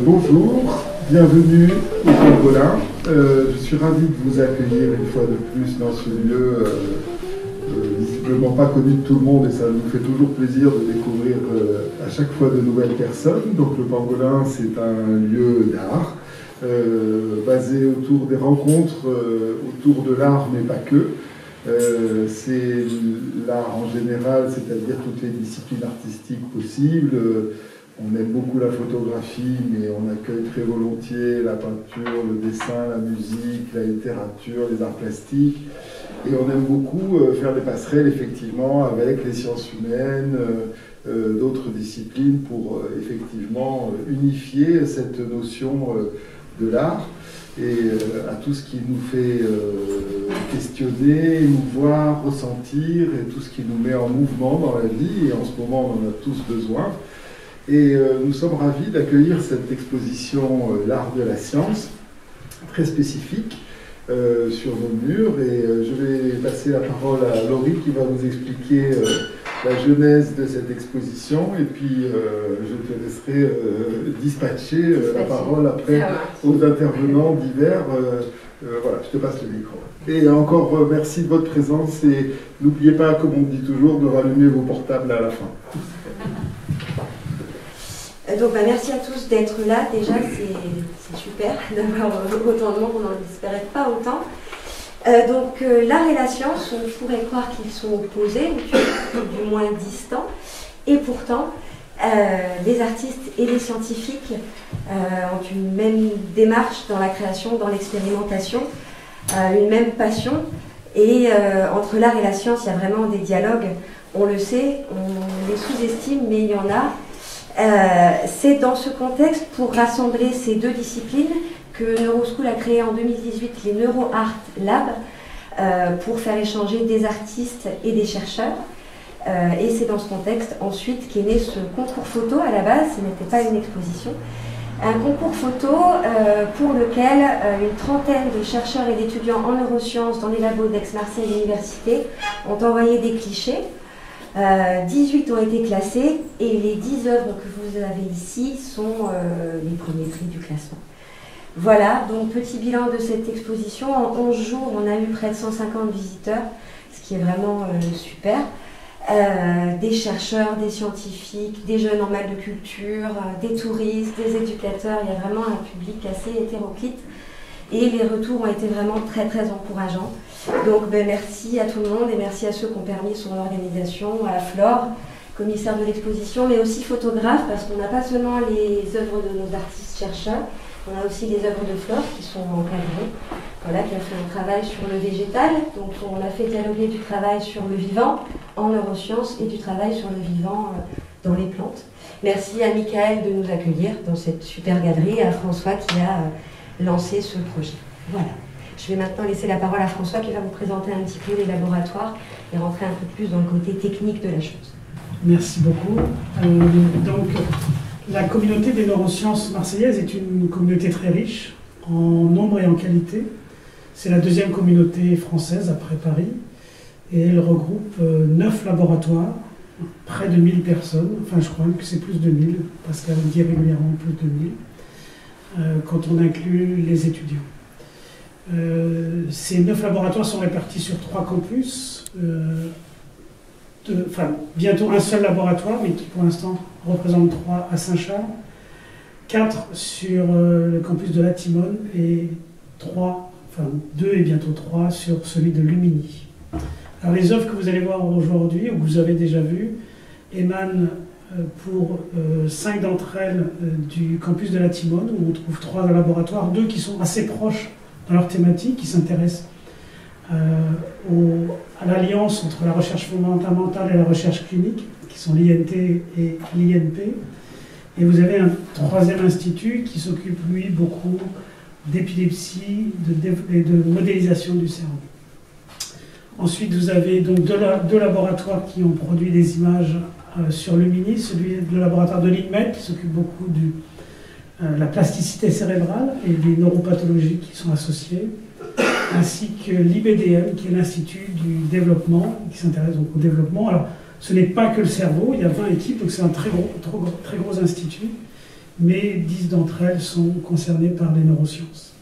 Bonjour, bienvenue au Pangolin. Je suis ravi de vous accueillir une fois de plus dans ce lieu visiblement pas connu de tout le monde, et ça nous fait toujours plaisir de découvrir à chaque fois de nouvelles personnes. Donc le Pangolin, c'est un lieu d'art basé autour des rencontres, autour de l'art, mais pas que. C'est l'art en général, c'est-à-dire toutes les disciplines artistiques possibles. On aime beaucoup la photographie, mais on accueille très volontiers la peinture, le dessin, la musique, la littérature, les arts plastiques. Et on aime beaucoup faire des passerelles, effectivement, avec les sciences humaines, d'autres disciplines, pour effectivement unifier cette notion de l'art et à tout ce qui nous fait questionner, émouvoir, ressentir, et tout ce qui nous met en mouvement dans la vie. Et en ce moment, on en a tous besoin. Et nous sommes ravis d'accueillir cette exposition L'art de la science, très spécifique, sur nos murs. Et je vais passer la parole à Laurie qui va nous expliquer la genèse de cette exposition. Et puis je te laisserai dispatcher la parole après aux intervenants divers. Voilà, je te passe le micro. Et encore merci de votre présence. Et n'oubliez pas, comme on dit toujours, de rallumer vos portables à la fin. Donc merci à tous d'être là, déjà c'est super d'avoir autant de monde, on n'en espérait pas autant. Donc l'art et la science, on pourrait croire qu'ils sont opposés, ou du moins distants, et pourtant les artistes et les scientifiques ont une même démarche dans la création, dans l'expérimentation, une même passion, et entre l'art et la science, il y a vraiment des dialogues, on le sait, on les sous-estime, mais il y en a. C'est dans ce contexte, pour rassembler ces deux disciplines, que Neuroschool a créé en 2018 les NeuroArt Labs pour faire échanger des artistes et des chercheurs. Et c'est dans ce contexte ensuite qu'est né ce concours photo. À la base, ce n'était pas une exposition. Un concours photo pour lequel une trentaine de chercheurs et d'étudiants en neurosciences dans les labos d'Aix-Marseille Université ont envoyé des clichés. 18 ont été classés et les 10 œuvres que vous avez ici sont les premiers prix du classement. Voilà, donc petit bilan de cette exposition. En 11 jours, on a eu près de 150 visiteurs, ce qui est vraiment super. Des chercheurs, des scientifiques, des jeunes en mal de culture, des touristes, des éducateurs. Il y a vraiment un public assez hétéroclite. Et les retours ont été vraiment très très encourageants. Donc merci à tout le monde et merci à ceux qui ont permis son organisation, à Flore, commissaire de l'exposition, mais aussi photographe, parce qu'on n'a pas seulement les œuvres de nos artistes chercheurs, on a aussi les œuvres de Flore qui sont encadrées, voilà, qui a fait un travail sur le végétal. Donc on a fait dialoguer du travail sur le vivant en neurosciences et du travail sur le vivant dans les plantes. Merci à Michael de nous accueillir dans cette super galerie et à François qui a lancé ce projet. Voilà. Je vais maintenant laisser la parole à François qui va vous présenter un petit peu les laboratoires et rentrer un peu plus dans le côté technique de la chose. Merci beaucoup. Donc, la communauté des neurosciences marseillaises est une communauté très riche en nombre et en qualité. C'est la deuxième communauté française après Paris et elle regroupe 9 laboratoires, près de 1000 personnes. Enfin, je crois même que c'est plus de 1000, parce qu'elle dit régulièrement plus de 1000, quand on inclut les étudiants. Ces 9 laboratoires sont répartis sur 3 campus, bientôt un seul laboratoire, mais qui pour l'instant représente 3 à Saint-Charles, 4 sur le campus de la Timone et 2 et bientôt 3 sur celui de Lumini. Alors les œuvres que vous allez voir aujourd'hui, ou que vous avez déjà vues, émanent pour 5 d'entre elles du campus de la Timone, où on trouve 3 laboratoires, 2 qui sont assez proches dans leur thématique, qui s'intéressent à l'alliance entre la recherche fondamentale et la recherche clinique, qui sont l'INT et l'INP, Et vous avez un troisième institut qui s'occupe, lui, beaucoup d'épilepsie et de modélisation du cerveau. Ensuite, vous avez donc deux laboratoires qui ont produit des images sur le Mini, le laboratoire de l'INMED qui s'occupe beaucoup de la plasticité cérébrale et des neuropathologies qui sont associées, ainsi que l'IBDM qui est l'Institut du développement, qui s'intéresse donc au développement. Alors, ce n'est pas que le cerveau, il y a 20 équipes, donc c'est un très gros institut, mais 10 d'entre elles sont concernées par les neurosciences.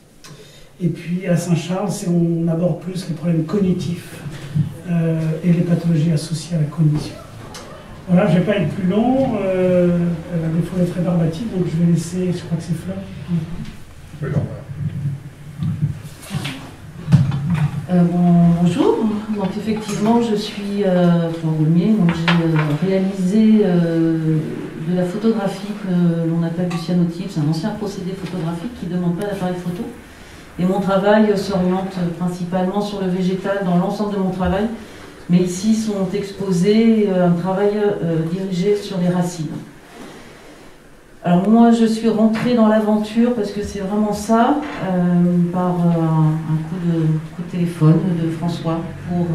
Et puis à Saint-Charles, on aborde plus les problèmes cognitifs et les pathologies associées à la cognition. Voilà, je ne vais pas être plus long, elle a des fois très barbative, donc je vais laisser, je crois que c'est Fleur. Oui, Bonjour, donc effectivement je suis Fleur Goulmier, donc j'ai réalisé de la photographie que l'on appelle du cyanotype, c'est un ancien procédé photographique qui ne demande pas d'appareil photo. Et mon travail s'oriente principalement sur le végétal dans l'ensemble de mon travail, mais ici sont exposés un travail dirigé sur les racines. Alors moi je suis rentrée dans l'aventure parce que c'est vraiment ça, par un coup de téléphone de François pour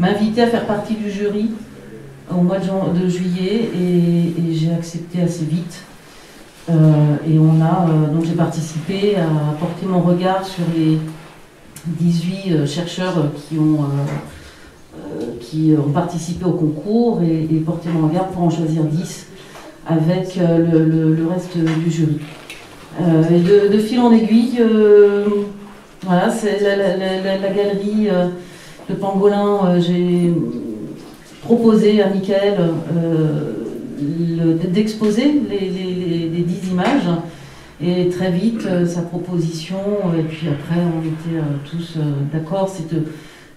m'inviter à faire partie du jury au mois de juillet et j'ai accepté assez vite. Et donc j'ai participé à porter mon regard sur les 18 chercheurs qui ont participé au concours et porter mon regard pour en choisir 10 avec le reste du jury. Et de fil en aiguille, voilà, c'est la galerie de Pangolin, j'ai proposé à Michael d'exposer les 10 images et très vite sa proposition et puis après on était tous d'accord, c'est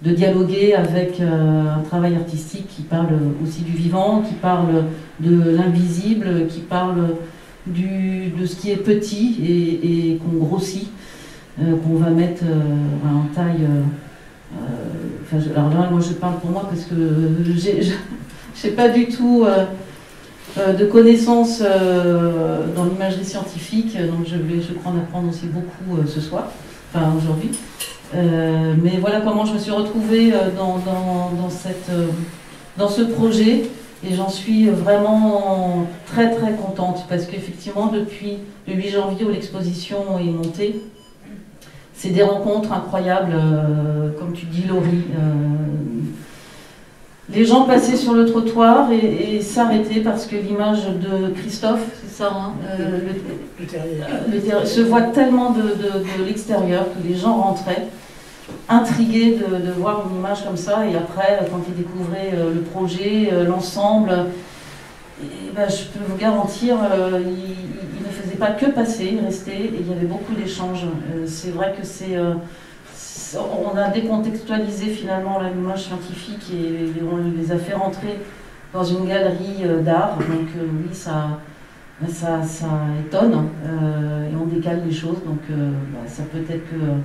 de dialoguer avec un travail artistique qui parle aussi du vivant, qui parle de l'invisible, qui parle de ce qui est petit et qu'on grossit, qu'on va mettre en taille. Alors là, moi je parle pour moi parce que je n'ai pas du tout de connaissances dans l'imagerie scientifique, donc je crois en apprendre aussi beaucoup ce soir, enfin aujourd'hui. Mais voilà comment je me suis retrouvée dans ce projet et j'en suis vraiment très très contente parce qu'effectivement depuis le 8 janvier où l'exposition est montée, c'est des rencontres incroyables, comme tu dis Laurie. Les gens passaient sur le trottoir et s'arrêtaient parce que l'image de Christophe, c'est ça, hein, le terrier, se voit tellement de l'extérieur que les gens rentraient intrigués de voir une image comme ça et après quand ils découvraient le projet, l'ensemble, je peux vous garantir, ils ne faisaient pas que passer, ils restaient et il y avait beaucoup d'échanges. C'est vrai que on a décontextualisé finalement l'image scientifique et on les a fait rentrer dans une galerie d'art, donc oui, ça étonne et on décale les choses, donc ça peut être que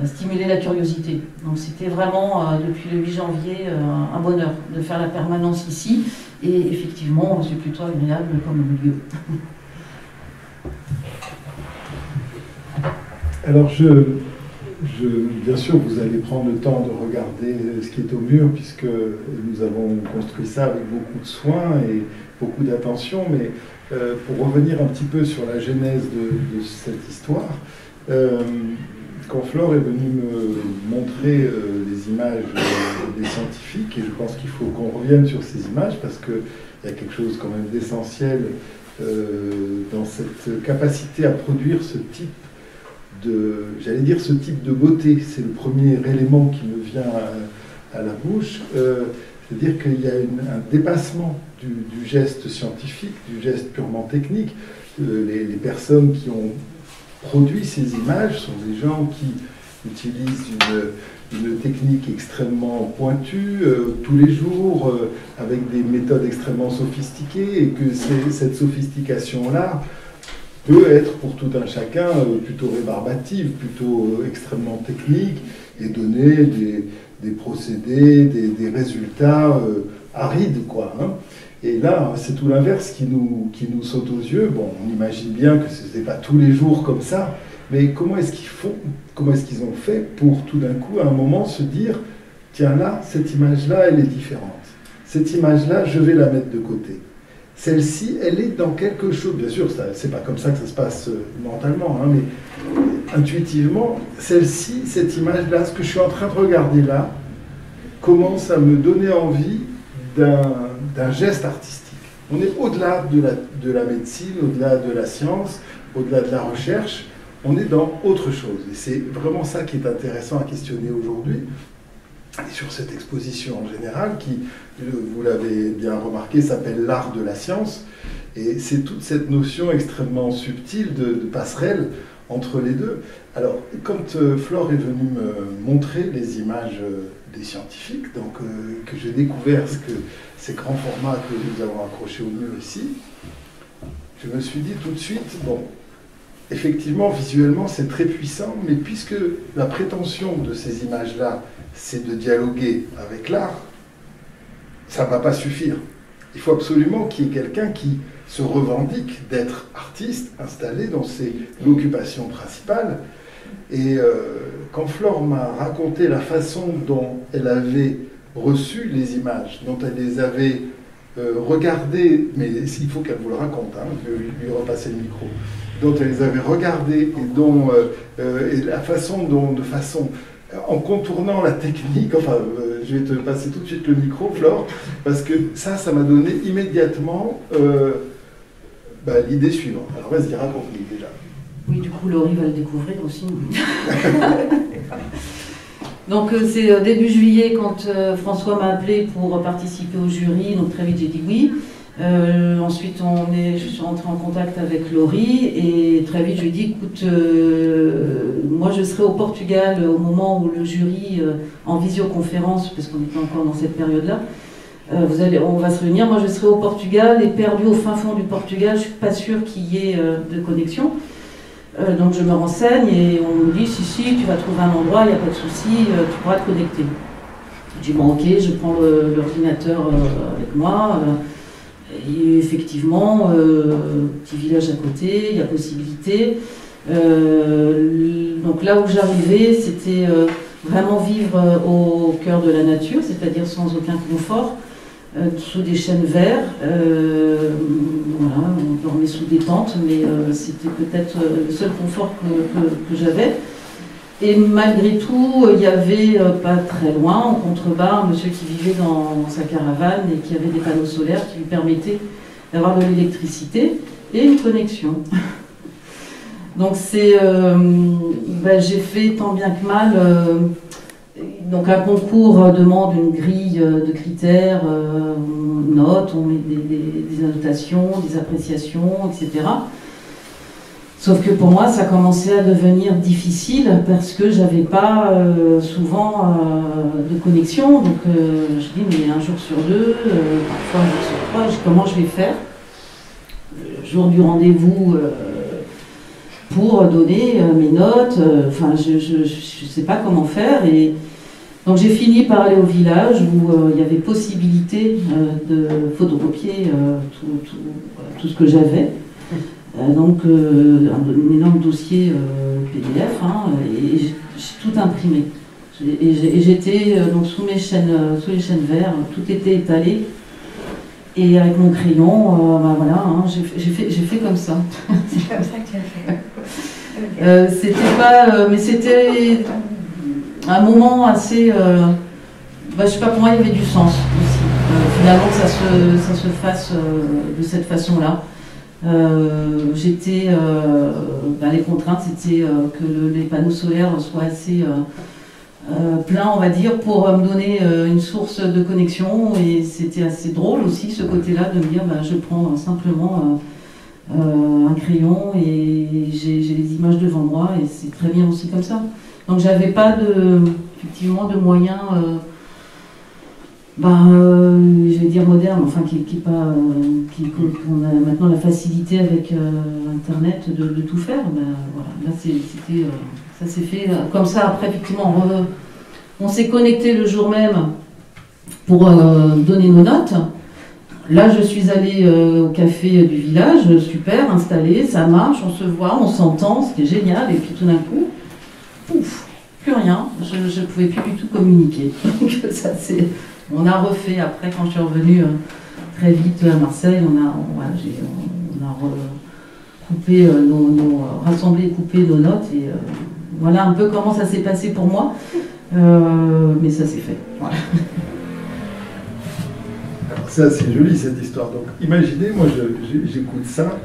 stimuler la curiosité. Donc c'était vraiment depuis le 8 janvier un bonheur de faire la permanence ici et effectivement c'est plutôt agréable comme lieu. Alors bien sûr, vous allez prendre le temps de regarder ce qui est au mur, puisque nous avons construit ça avec beaucoup de soin et beaucoup d'attention, mais pour revenir un petit peu sur la genèse de cette histoire, quand Flore est venue me montrer les images des scientifiques, et je pense qu'il faut qu'on revienne sur ces images, parce qu'il y a quelque chose quand même d'essentiel dans cette capacité à produire ce type de beauté. C'est le premier élément qui me vient à la bouche. C'est-à-dire qu'il y a un dépassement du geste scientifique, du geste purement technique. Les personnes qui ont produit ces images sont des gens qui utilisent une technique extrêmement pointue tous les jours, avec des méthodes extrêmement sophistiquées, et que cette sophistication-là peut être pour tout un chacun plutôt rébarbative, plutôt extrêmement technique, et donner des procédés, des résultats arides, quoi. Hein. Et là, c'est tout l'inverse qui nous saute aux yeux. Bon, on imagine bien que ce n'est pas tous les jours comme ça, mais comment est-ce qu'ils font, comment est-ce qu'ils ont fait pour tout d'un coup, à un moment, se dire, tiens là, cette image-là, elle est différente. Cette image-là, je vais la mettre de côté. Celle-ci, elle est dans quelque chose, bien sûr, c'est pas comme ça que ça se passe mentalement, hein, mais intuitivement, celle-ci, cette image-là, ce que je suis en train de regarder là, commence à me donner envie d'un geste artistique. On est au-delà de la médecine, au-delà de la science, au-delà de la recherche, on est dans autre chose. Et c'est vraiment ça qui est intéressant à questionner aujourd'hui. Et sur cette exposition en général, qui, vous l'avez bien remarqué, s'appelle l'art de la science. Et c'est toute cette notion extrêmement subtile de passerelle entre les deux. Alors, quand Flore est venue me montrer les images des scientifiques, donc que j'ai découvert ces grands formats que nous avons accrochés au mur ici, je me suis dit tout de suite, bon, effectivement, visuellement, c'est très puissant, mais puisque la prétention de ces images-là, c'est de dialoguer avec l'art, ça ne va pas suffire. Il faut absolument qu'il y ait quelqu'un qui se revendique d'être artiste, installé dans ses occupations principales. Et quand Flore m'a raconté la façon dont elle avait reçu les images, dont elle les avait regardées, mais il faut qu'elle vous le raconte, hein, je vais lui repasser le micro, dont elle les avait regardées et dont et la façon dont, de façon en contournant la technique, enfin, je vais te passer tout de suite le micro, Flore, parce que ça m'a donné immédiatement l'idée suivante. Alors vas-y, raconte-nous déjà. Oui, du coup, Laurie va le découvrir aussi. Donc, c'est début juillet quand François m'a appelé pour participer au jury, donc très vite j'ai dit oui. Ensuite, je suis rentrée en contact avec Laurie et très vite je lui ai dit, écoute, moi je serai au Portugal au moment où le jury, en visioconférence, parce qu'on était encore dans cette période-là, on va se réunir, moi je serai au Portugal et perdu au fin fond du Portugal, je ne suis pas sûre qu'il y ait de connexion. Donc je me renseigne et on me dit, si, tu vas trouver un endroit, il n'y a pas de souci, tu pourras te connecter. Je dis, bon ok, je prends l'ordinateur avec moi. Et effectivement, petit village à côté, il y a possibilité. Donc là où j'arrivais, c'était vraiment vivre au cœur de la nature, c'est-à-dire sans aucun confort, sous des chênes verts. Voilà, on dormait sous des tentes, mais c'était peut-être le seul confort que j'avais. Et malgré tout, il y avait pas très loin, en contrebas, un monsieur qui vivait dans sa caravane et qui avait des panneaux solaires qui lui permettaient d'avoir de l'électricité et une connexion. Donc j'ai fait tant bien que mal. Donc un concours demande une grille de critères, on note, on met des annotations, des appréciations, etc. Sauf que pour moi, ça commençait à devenir difficile parce que j'avais pas souvent de connexion. Donc je dis, mais un jour sur deux, parfois un jour sur trois, comment je vais faire le jour du rendez-vous pour donner mes notes. Enfin, je sais pas comment faire. Et donc j'ai fini par aller au village où il y avait possibilité de photocopier tout ce que j'avais. Donc un énorme dossier PDF, hein, et j'ai tout imprimé. Et j'étais donc sous les chênes verts, tout était étalé. Et avec mon crayon, voilà, hein, j'ai fait comme ça. C'est comme ça que tu as fait. C'était pas, mais c'était un moment assez. Je sais pas, pour moi il y avait du sens aussi. Finalement que ça se fasse de cette façon-là. Les contraintes c'était que les panneaux solaires soient assez pleins, on va dire, pour me donner une source de connexion, et c'était assez drôle aussi ce côté-là de me dire je prends simplement un crayon et j'ai les images devant moi et c'est très bien aussi comme ça. Donc j'avais pas effectivement de moyens je vais dire moderne, enfin qu'on a maintenant la facilité avec Internet de tout faire. Voilà, là ça s'est fait comme ça. Après, effectivement, on s'est connecté le jour même pour donner nos notes. Là, je suis allée au café du village, super, installé, ça marche, on se voit, on s'entend, c'était génial. Et puis tout d'un coup, pouf, plus rien, je ne pouvais plus du tout communiquer. Donc ça, on a refait après, quand je suis revenue très vite à Marseille, on a coupé rassemblé et coupé nos notes. Et voilà un peu comment ça s'est passé pour moi. Mais ça s'est fait. Voilà. Ça, c'est joli cette histoire. Donc, imaginez, moi, j'écoute ça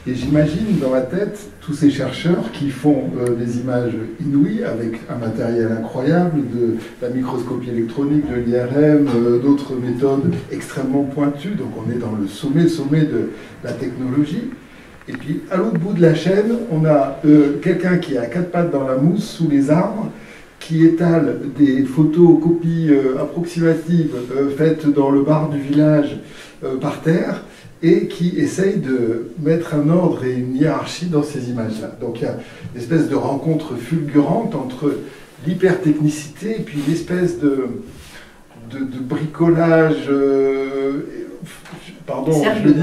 et j'imagine dans ma tête tous ces chercheurs qui font des images inouïes avec un matériel incroyable, de la microscopie électronique, de l'IRM, d'autres méthodes extrêmement pointues. Donc, on est dans le sommet de la technologie. Et puis, à l'autre bout de la chaîne, on a quelqu'un qui est à quatre pattes dans la mousse, sous les arbres, qui étale des photocopies approximatives faites dans le bar du village par terre et qui essaye de mettre un ordre et une hiérarchie dans ces images-là. Donc il y a une espèce de rencontre fulgurante entre l'hypertechnicité et puis l'espèce de bricolage... pardon, sérieux, je le dis...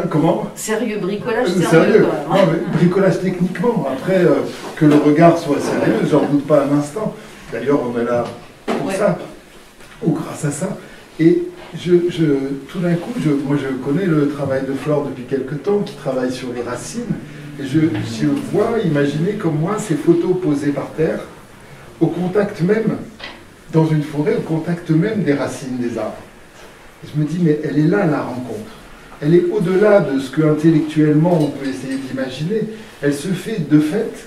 comment ? Sérieux, bricolage sérieux. Quand même, hein. Non, bricolage techniquement. Après, que le regard soit sérieux, j'en doute pas un instant. D'ailleurs, on est là pour ça, ou grâce à ça. Et tout d'un coup, moi je connais le travail de Flore depuis quelque temps, qui travaille sur les racines. Et je vois, imaginez comme moi, ces photos posées par terre, au contact même, dans une forêt, au contact même des racines des arbres. Et je me dis, mais elle est là la rencontre. Elle est au-delà de ce que intellectuellement on peut essayer d'imaginer. Elle se fait de fait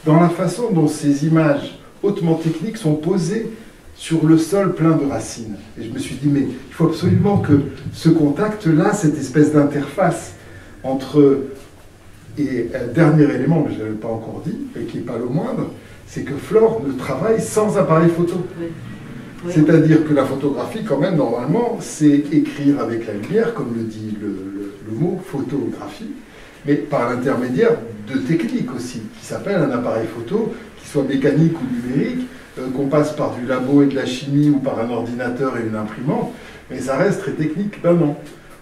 dans la façon dont ces images hautement techniques sont posées sur le sol plein de racines. Et je me suis dit, mais il faut absolument que ce contact-là, cette espèce d'interface entre... Et dernier élément, mais je ne l'avais pas encore dit, et qui n'est pas le moindre, c'est que Flore ne travaille sans appareil photo. Oui. Oui. C'est-à-dire que la photographie, quand même, normalement, c'est écrire avec la lumière, comme le dit le mot photographie, mais par l'intermédiaire de techniques aussi, qui s'appellent un appareil photo, qui soit mécanique ou numérique, qu'on passe par du labo et de la chimie ou par un ordinateur et une imprimante, mais ça reste très technique. Ben non.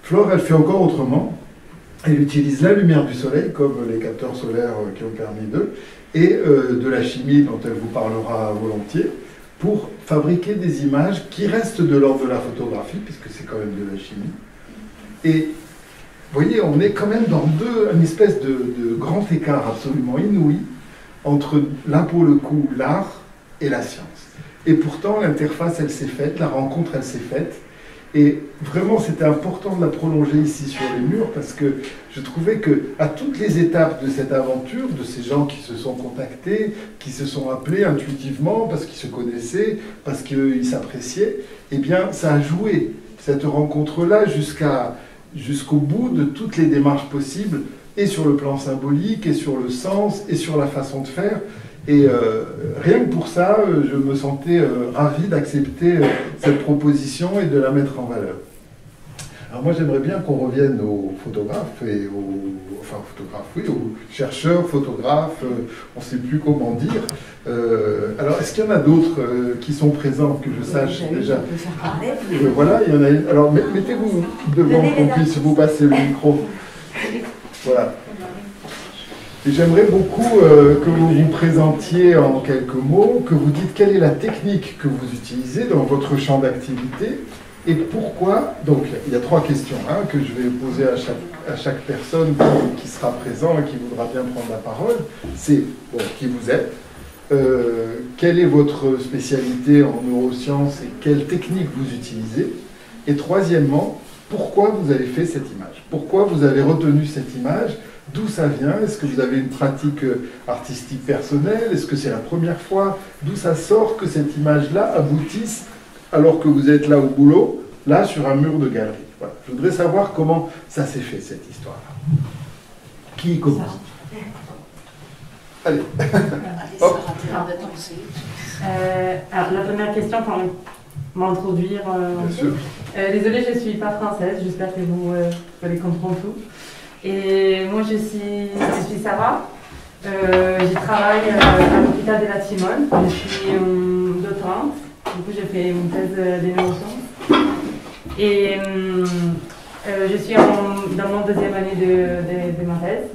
Flore, elle fait encore autrement. Elle utilise la lumière du soleil, comme les capteurs solaires qui ont permis d'eux, et de la chimie dont elle vous parlera volontiers, pour fabriquer des images qui restent de l'ordre de la photographie, puisque c'est quand même de la chimie. Et vous voyez, on est quand même dans une espèce de grand écart absolument inouï entre, là pour le coup, l'art et la science. Et pourtant, l'interface, elle s'est faite, la rencontre, elle s'est faite. Et vraiment, c'était important de la prolonger ici sur les murs, parce que je trouvais qu'à toutes les étapes de cette aventure, de ces gens qui se sont contactés, qui se sont appelés intuitivement, parce qu'ils se connaissaient, parce qu'ils s'appréciaient, eh bien, ça a joué, cette rencontre-là, jusqu'au bout de toutes les démarches possibles, et sur le plan symbolique, et sur le sens, et sur la façon de faire. Et rien que pour ça, je me sentais ravi d'accepter cette proposition et de la mettre en valeur. Alors moi, j'aimerais bien qu'on revienne aux photographes, aux chercheurs, photographes, on ne sait plus comment dire. Alors, est-ce qu'il y en a d'autres qui sont présents, que je sache déjà? Voilà, il y en a une. Alors, mettez-vous devant qu'on puisse vous passer le micro. Voilà. Et j'aimerais beaucoup que vous vous présentiez en quelques mots, que vous dites quelle est la technique que vous utilisez dans votre champ d'activité et pourquoi. Donc il y a 3 questions que je vais poser à chaque personne qui sera présent et qui voudra bien prendre la parole. C'est qui vous êtes, quelle est votre spécialité en neurosciences et quelle technique vous utilisez. Et troisièmement, pourquoi vous avez fait cette image? Pourquoi vous avez retenu cette image? D'où ça vient? Est-ce que vous avez une pratique artistique personnelle? Est-ce que c'est la première fois? D'où ça sort que cette image-là aboutisse alors que vous êtes là au boulot, là sur un mur de galerie? Voilà. Je voudrais savoir comment ça s'est fait, cette histoire-là. Qui commence? Allez. Alors, la première question, pour m'introduire. Désolée, je ne suis pas française, j'espère que vous allez comprendre tout. Et moi, je suis Sarah. Je travaille à l'hôpital de la Timone. Je suis doctorante. Du coup, j'ai fait une thèse de neurosciences. Et Je suis dans mon deuxième année de ma thèse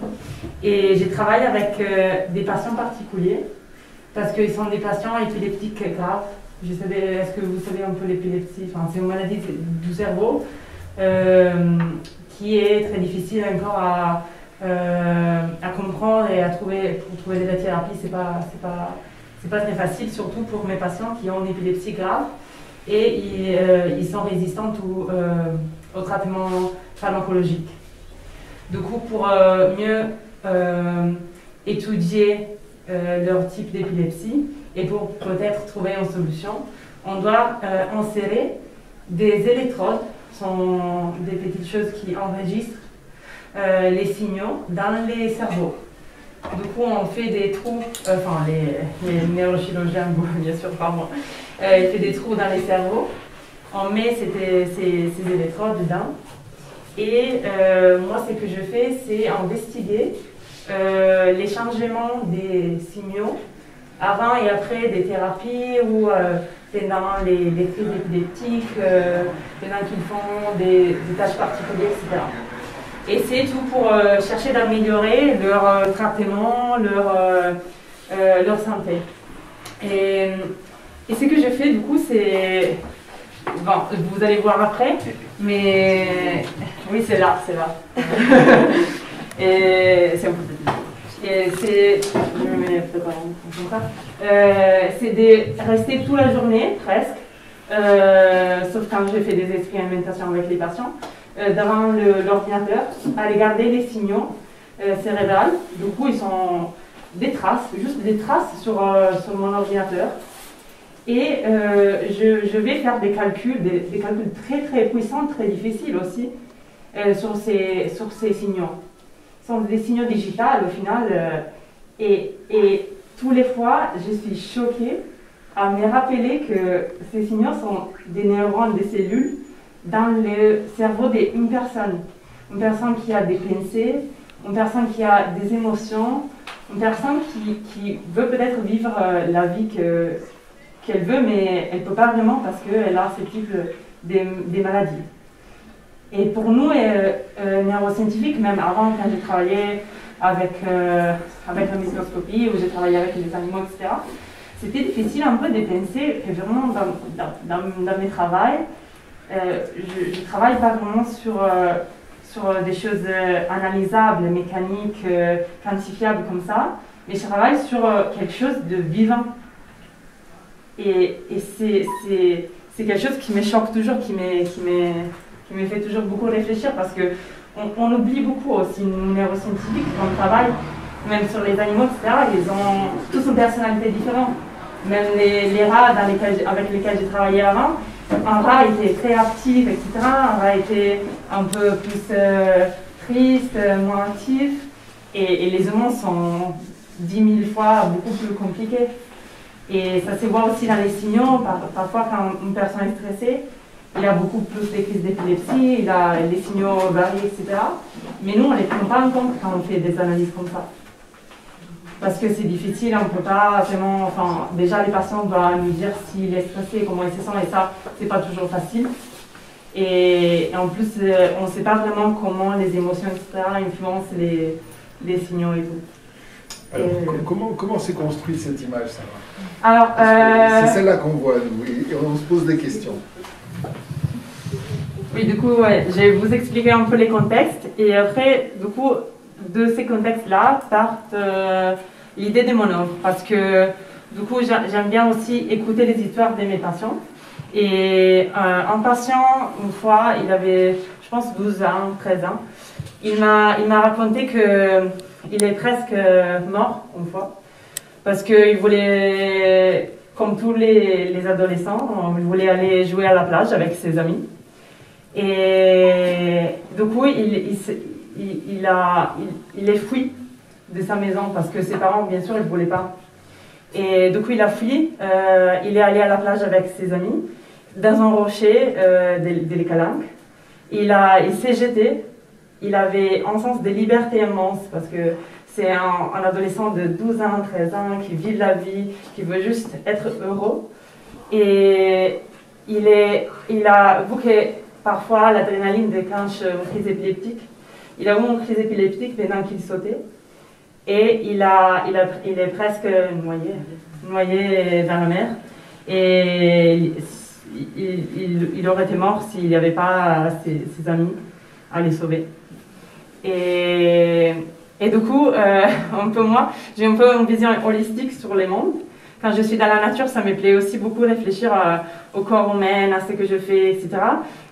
et je travaille avec des patients particuliers parce qu'ils sont des patients épileptiques graves. Est-ce que vous savez un peu l'épilepsie? Enfin, c'est une maladie du cerveau qui est très difficile encore à comprendre et pour trouver de la thérapie. C'est pas très facile, surtout pour mes patients qui ont une épilepsie grave et ils sont résistants au traitement pharmacologique. Du coup, pour mieux étudier leur type d'épilepsie et pour peut-être trouver une solution, on doit insérer des électrodes, sont des petites choses qui enregistrent les signaux dans les cerveaux. Du coup, on fait des trous, enfin les neurochirurgiens, bien sûr, pas moi, ils font des trous dans les cerveaux, on met ces électrodes dedans. Et moi, ce que je fais, c'est investiguer les changements des signaux avant et après des thérapies ou pendant les crises épileptiques, pendant qu'ils font des tâches particulières, etc. Et c'est tout pour chercher d'améliorer leur traitement, leur santé. Et ce que je fais, du coup, c'est... Bon, vous allez voir après, mais... Oui, c'est là. Et c'est un peu petit. Et c'est... Je me mets peut-être comme ça. C'est de rester toute la journée, presque, sauf quand je fais des expérimentations avec les patients, devant l'ordinateur, à regarder les signaux cérébrales. Du coup, ils sont des traces, juste des traces sur mon ordinateur. Et je vais faire des calculs, des calculs très très puissants, très difficiles aussi, sur ces signaux. Ce sont des signaux digitaux au final. Et tous les fois, je suis choquée à me rappeler que ces signaux sont des neurones, des cellules, dans le cerveau d'une personne. Une personne qui a des pensées, une personne qui a des émotions, une personne qui veut peut-être vivre la vie qu'elle veut, mais elle ne peut pas vraiment parce qu'elle a ce type des maladies. Et pour nous, neuroscientifiques, même avant, quand j'ai travaillé avec la microscopie, où j'ai travaillé avec les animaux, etc., c'était difficile un peu de penser que vraiment dans mes travaux, je ne travaille pas vraiment sur des choses analysables, mécaniques, quantifiables comme ça, mais je travaille sur quelque chose de vivant. Et c'est quelque chose qui me choque toujours, qui me fait toujours beaucoup réfléchir parce qu'on oublie beaucoup aussi, nous neuroscientifiques, quand on travaille, même sur les animaux, etc., ils ont tous une personnalité différente. Même les rats avec lesquels j'ai travaillé avant, un rat était très actif, etc. Un rat était un peu plus triste, moins actif. Et les humains sont 10 000 fois beaucoup plus compliqués. Et ça se voit aussi dans les signaux. Parfois, quand une personne est stressée, il a beaucoup plus de crises d'épilepsie, il a les signaux varient, etc. Mais nous, on ne les prend pas en compte quand on fait des analyses comme ça. Parce que c'est difficile, on ne peut pas vraiment... Enfin, déjà, les patients doivent nous dire s'il est stressé, comment il se sent, et ça, c'est pas toujours facile. Et en plus, on ne sait pas vraiment comment les émotions, etc., influencent les signaux et tout. Alors, comment s'est construite cette image, Sarah? Alors, c'est celle-là qu'on voit, nous, et on se pose des questions. Oui, du coup, ouais, je vais vous expliquer un peu les contextes, et après, du coup, de ces contextes-là part l'idée de mon œuvre, parce que du coup j'aime bien aussi écouter les histoires de mes patients. Et un patient, une fois, il avait, je pense, 12 ans, 13 ans, il m'a raconté qu'il est presque mort une fois, parce qu'il voulait, comme tous les adolescents, il voulait aller jouer à la plage avec ses amis. Et du coup, il est fui de sa maison parce que ses parents, bien sûr, ils ne voulaient pas. Et du coup, il a fui. Il est allé à la plage avec ses amis dans un rocher de l'Ekalank. Il s'est jeté. Il avait un sens de liberté immense parce que c'est un adolescent de 12 ans, 13 ans qui vit de la vie, qui veut juste être heureux. Et il a vu que parfois l'adrénaline déclenche une crise épileptique. Il a eu une crise épileptique pendant qu'il sautait et il est presque noyé dans la mer. Et il aurait été mort s'il n'y avait pas ses amis à les sauver. Et du coup, moi, j'ai un peu une vision holistique sur le monde. Quand je suis dans la nature, ça me plaît aussi beaucoup réfléchir au corps humain, à ce que je fais, etc.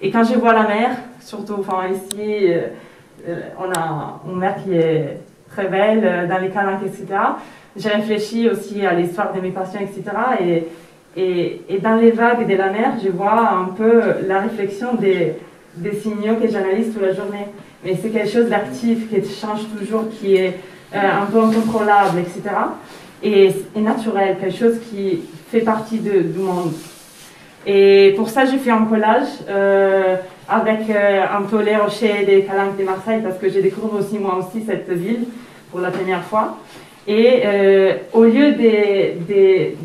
Et quand je vois la mer, surtout ici, on a une mer qui est très belle, dans les calanques, etc. J'ai réfléchi aussi à l'histoire de mes patients, etc. Et dans les vagues de la mer, je vois un peu la réflexion des signaux que j'analyse toute la journée. Mais c'est quelque chose d'actif, qui change toujours, qui est un peu incontrôlable, etc. Et naturel, quelque chose qui fait partie du monde. Et pour ça, j'ai fait un collage avec un peu les rochers des Calanques de Marseille, parce que j'ai découvert aussi moi aussi cette ville pour la première fois. Et au lieu des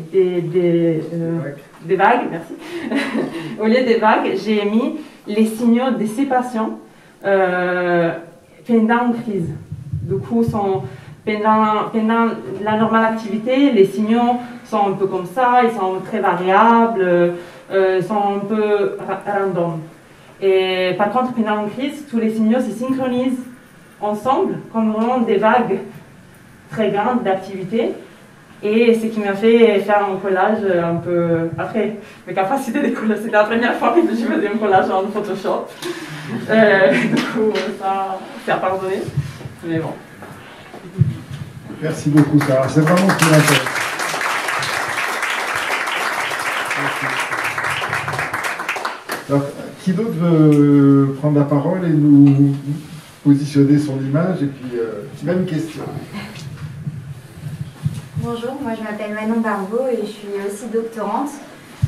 vagues, merci, au lieu des vagues, j'ai mis les signaux de séparation pendant une crise. Du coup, pendant la normale activité, les signaux sont un peu comme ça, ils sont très variables, sont un peu random. Et par contre, pendant une crise, tous les signaux se synchronisent ensemble, comme vraiment des vagues très grandes d'activité. Et ce qui m'a fait faire un collage un peu... Après, mes capacités de collage, c'était la première fois que je faisais un collage en Photoshop. Du coup, ça, c'est à pardonner. Mais bon. Merci beaucoup, Sarah. C'est vraiment ce qui m'intéresse. Alors, qui d'autre veut prendre la parole et nous positionner son image? Et puis, même question. Bonjour, moi je m'appelle Manon Barbeau et je suis aussi doctorante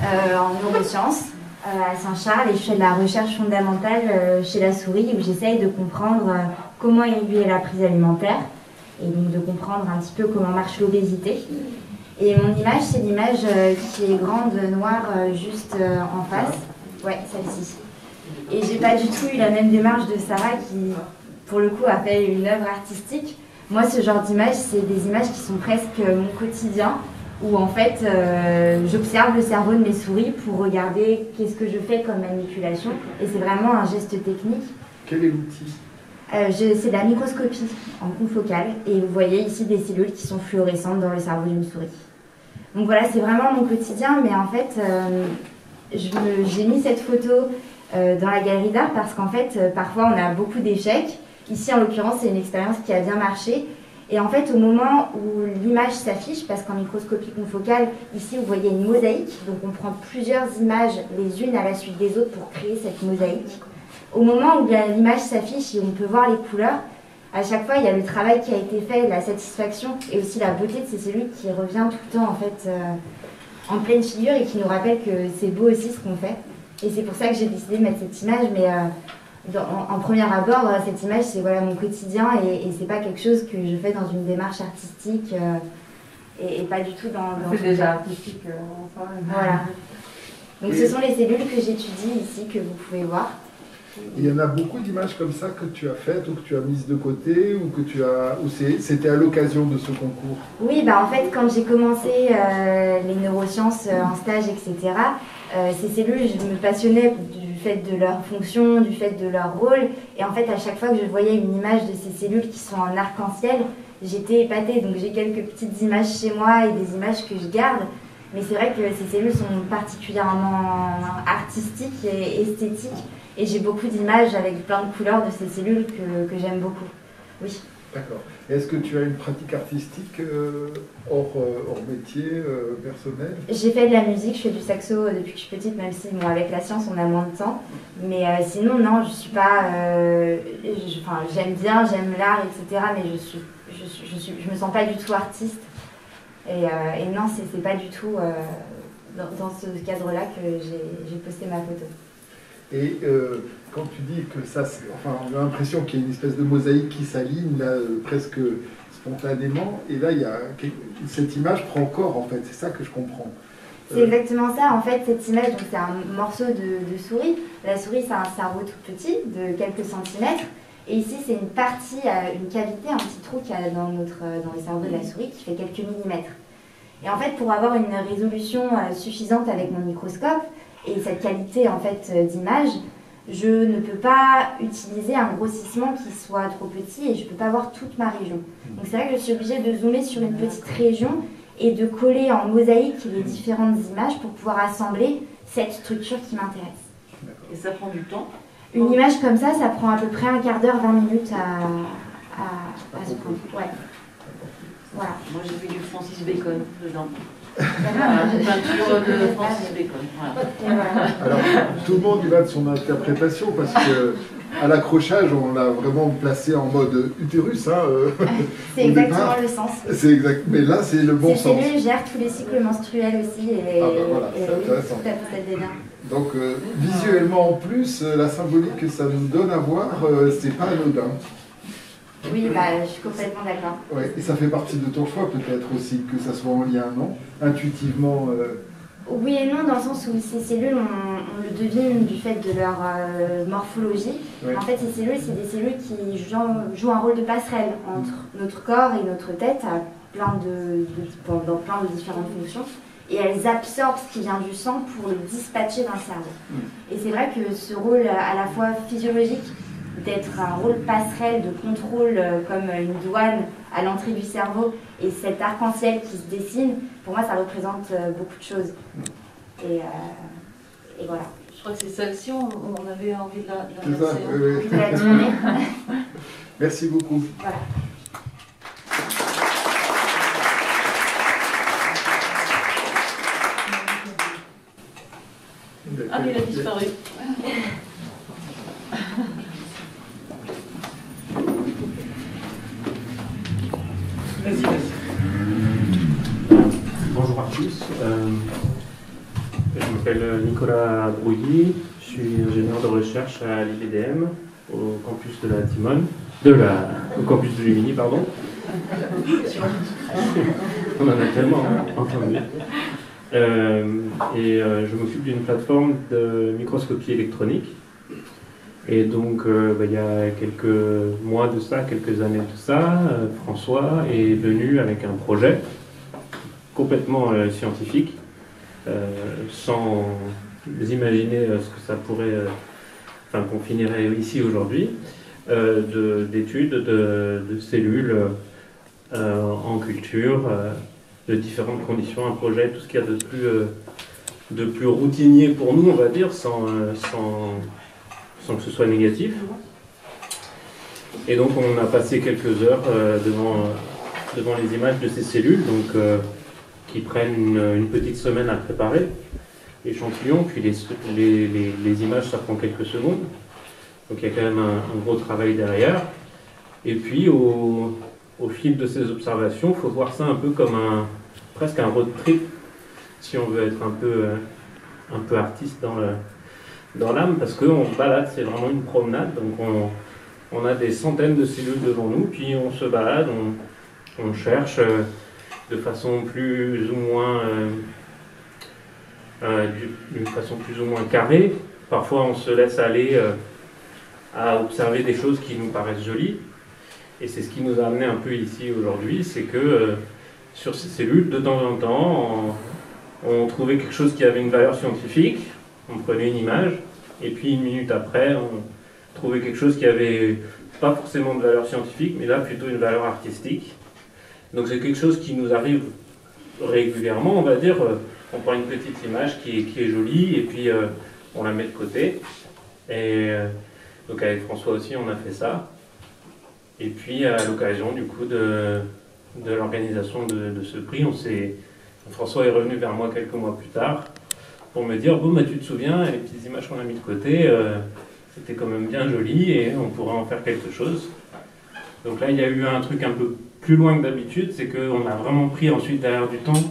en neurosciences à Saint-Charles et je fais de la recherche fondamentale chez la souris où j'essaye de comprendre comment réguler la prise alimentaire et donc de comprendre un petit peu comment marche l'obésité. Et mon image, c'est l'image qui est grande, noire, juste en face. Ouais, celle-ci. Et j'ai pas du tout eu la même démarche de Sarah qui, pour le coup, a fait une œuvre artistique. Moi, ce genre d'image, c'est des images qui sont presque mon quotidien, où en fait, j'observe le cerveau de mes souris pour regarder qu'est-ce que je fais comme manipulation. Et c'est vraiment un geste technique. Quel est l'outil? C'est de la microscopie en confocal. Et vous voyez ici des cellules qui sont fluorescentes dans le cerveau d'une souris. Donc voilà, c'est vraiment mon quotidien, mais en fait, j'ai mis cette photo dans la galerie d'art parce qu'en fait, parfois, on a beaucoup d'échecs. Ici, en l'occurrence, c'est une expérience qui a bien marché. Et en fait, au moment où l'image s'affiche, parce qu'en microscopie confocale, ici, vous voyez une mosaïque. Donc, on prend plusieurs images les unes à la suite des autres pour créer cette mosaïque. Au moment où l'image s'affiche et on peut voir les couleurs, à chaque fois, il y a le travail qui a été fait, la satisfaction et aussi la beauté de ces cellules qui revient tout le temps, en fait, en pleine figure et qui nous rappelle que c'est beau aussi ce qu'on fait. Et c'est pour ça que j'ai décidé de mettre cette image, mais... en premier abord, cette image, c'est voilà, mon quotidien et c'est pas quelque chose que je fais dans une démarche artistique et pas du tout dans... C'est déjà artistique en soi. Voilà. Donc ce sont les cellules que j'étudie ici, que vous pouvez voir. Il y en a beaucoup d'images comme ça que tu as faites ou que tu as mises de côté ou que c'était à l'occasion de ce concours? Oui, en fait, quand j'ai commencé les neurosciences en stage, etc., ces cellules, je me passionnais du fait de leur fonction, du fait de leur rôle. Et en fait, à chaque fois que je voyais une image de ces cellules qui sont en arc-en-ciel, j'étais épatée. Donc j'ai quelques petites images chez moi et des images que je garde. Mais c'est vrai que ces cellules sont particulièrement artistiques et esthétiques. Et j'ai beaucoup d'images avec plein de couleurs de ces cellules que j'aime beaucoup. Oui. D'accord. Est-ce que tu as une pratique artistique hors métier personnel? J'ai fait de la musique, je fais du saxo depuis que je suis petite, même si avec la science on a moins de temps. Mais sinon, non, je suis pas... j'aime bien, j'aime l'art, etc. Mais je me sens pas du tout artiste. Et non, c'est pas du tout dans ce cadre-là que j'ai posté ma photo. Et quand tu dis que ça, on a l'impression qu'il y a une espèce de mosaïque qui s'aligne là, presque spontanément, et là, cette image prend corps en fait, c'est ça que je comprends. C'est exactement ça. En fait, cette image, c'est un morceau de souris. La souris, c'est un cerveau tout petit, de quelques centimètres. Et ici, c'est une partie, une cavité, un petit trou qu'il y a dans le cerveau de la souris qui fait quelques millimètres. Et en fait, pour avoir une résolution suffisante avec mon microscope et cette qualité en fait d'image, je ne peux pas utiliser un grossissement qui soit trop petit et je ne peux pas voir toute ma région. Donc c'est vrai que je suis obligée de zoomer sur une petite région et de coller en mosaïque les différentes images pour pouvoir assembler cette structure qui m'intéresse. Et ça prend du temps? Une image comme ça prend à peu près un quart d'heure, 20 minutes à se prendre. Ouais. Voilà. Moi j'ai vu du Francis Bacon dedans. Une peinture de Francis Bacon. Voilà. Alors, tout le monde y va de son interprétation parce que à l'accrochage, on l'a vraiment placé en mode utérus. Hein, c'est exactement le sens. C'est exact. Mais là, c'est le bon sens. Ces cellules gèrent tous les cycles menstruels aussi. Et, voilà, c'est intéressant. Donc, visuellement en plus, la symbolique que ça nous donne à voir, c'est pas anodin. Oui, je suis complètement d'accord. Ouais, et ça fait partie de ton choix peut-être aussi, que ça soit en lien, non? Intuitivement. Oui et non, dans le sens où ces cellules, on le devine du fait de leur morphologie. Ouais. En fait, ces cellules, c'est des cellules qui jouent un rôle de passerelle entre notre corps et notre tête dans plein de différentes fonctions. Et elles absorbent ce qui vient du sang pour le dispatcher dans le cerveau. Et c'est vrai que ce rôle à la fois physiologique, d'être un rôle passerelle de contrôle comme une douane à l'entrée du cerveau et cet arc-en-ciel qui se dessine, pour moi ça représente beaucoup de choses. Et voilà. Je crois que c'est celle-ci, on avait envie de la passer. Oui. De la tourner. Merci beaucoup. Voilà. Ah mais il a disparu. Bonjour à tous. Je m'appelle Nicolas Brouilly. Je suis ingénieur de recherche à l'IBDM, au campus de la Timone, au campus de Lumini, pardon. On en a tellement entendu. Je m'occupe d'une plateforme de microscopie électronique. Et donc, il y a quelques mois de ça, quelques années de ça, François est venu avec un projet complètement scientifique, sans imaginer ce que ça pourrait, qu'on finirait ici aujourd'hui, d'études de cellules en culture, de différentes conditions, un projet, tout ce qu'il y a de plus routinier pour nous, on va dire, sans que ce soit négatif. Et donc on a passé quelques heures devant les images de ces cellules, donc, qui prennent une petite semaine à préparer, l'échantillon, puis les images ça prend quelques secondes. Donc il y a quand même un gros travail derrière. Et puis au fil de ces observations, il faut voir ça un peu comme presque un road trip, si on veut être un peu artiste dans l'âme, parce qu'on se balade, c'est vraiment une promenade, donc on a des centaines de cellules devant nous, puis on se balade, on cherche de façon plus ou moins d'une façon plus ou moins carrée. Parfois on se laisse aller à observer des choses qui nous paraissent jolies, et c'est ce qui nous a amené un peu ici aujourd'hui, c'est que sur ces cellules, de temps en temps, on trouvait quelque chose qui avait une valeur scientifique, on prenait une image, et puis une minute après, on trouvait quelque chose qui avait pas forcément de valeur scientifique, mais là plutôt une valeur artistique. Donc c'est quelque chose qui nous arrive régulièrement, on va dire. On prend une petite image qui est jolie, et puis on la met de côté. Et donc avec François aussi, on a fait ça. Et puis à l'occasion du coup de l'organisation de ce prix, François est revenu vers moi quelques mois plus tard, pour me dire, bon, tu te souviens, les petites images qu'on a mis de côté, c'était quand même bien joli et on pourrait en faire quelque chose. Donc là, il y a eu un truc un peu plus loin que d'habitude, c'est qu'on a vraiment pris ensuite derrière du temps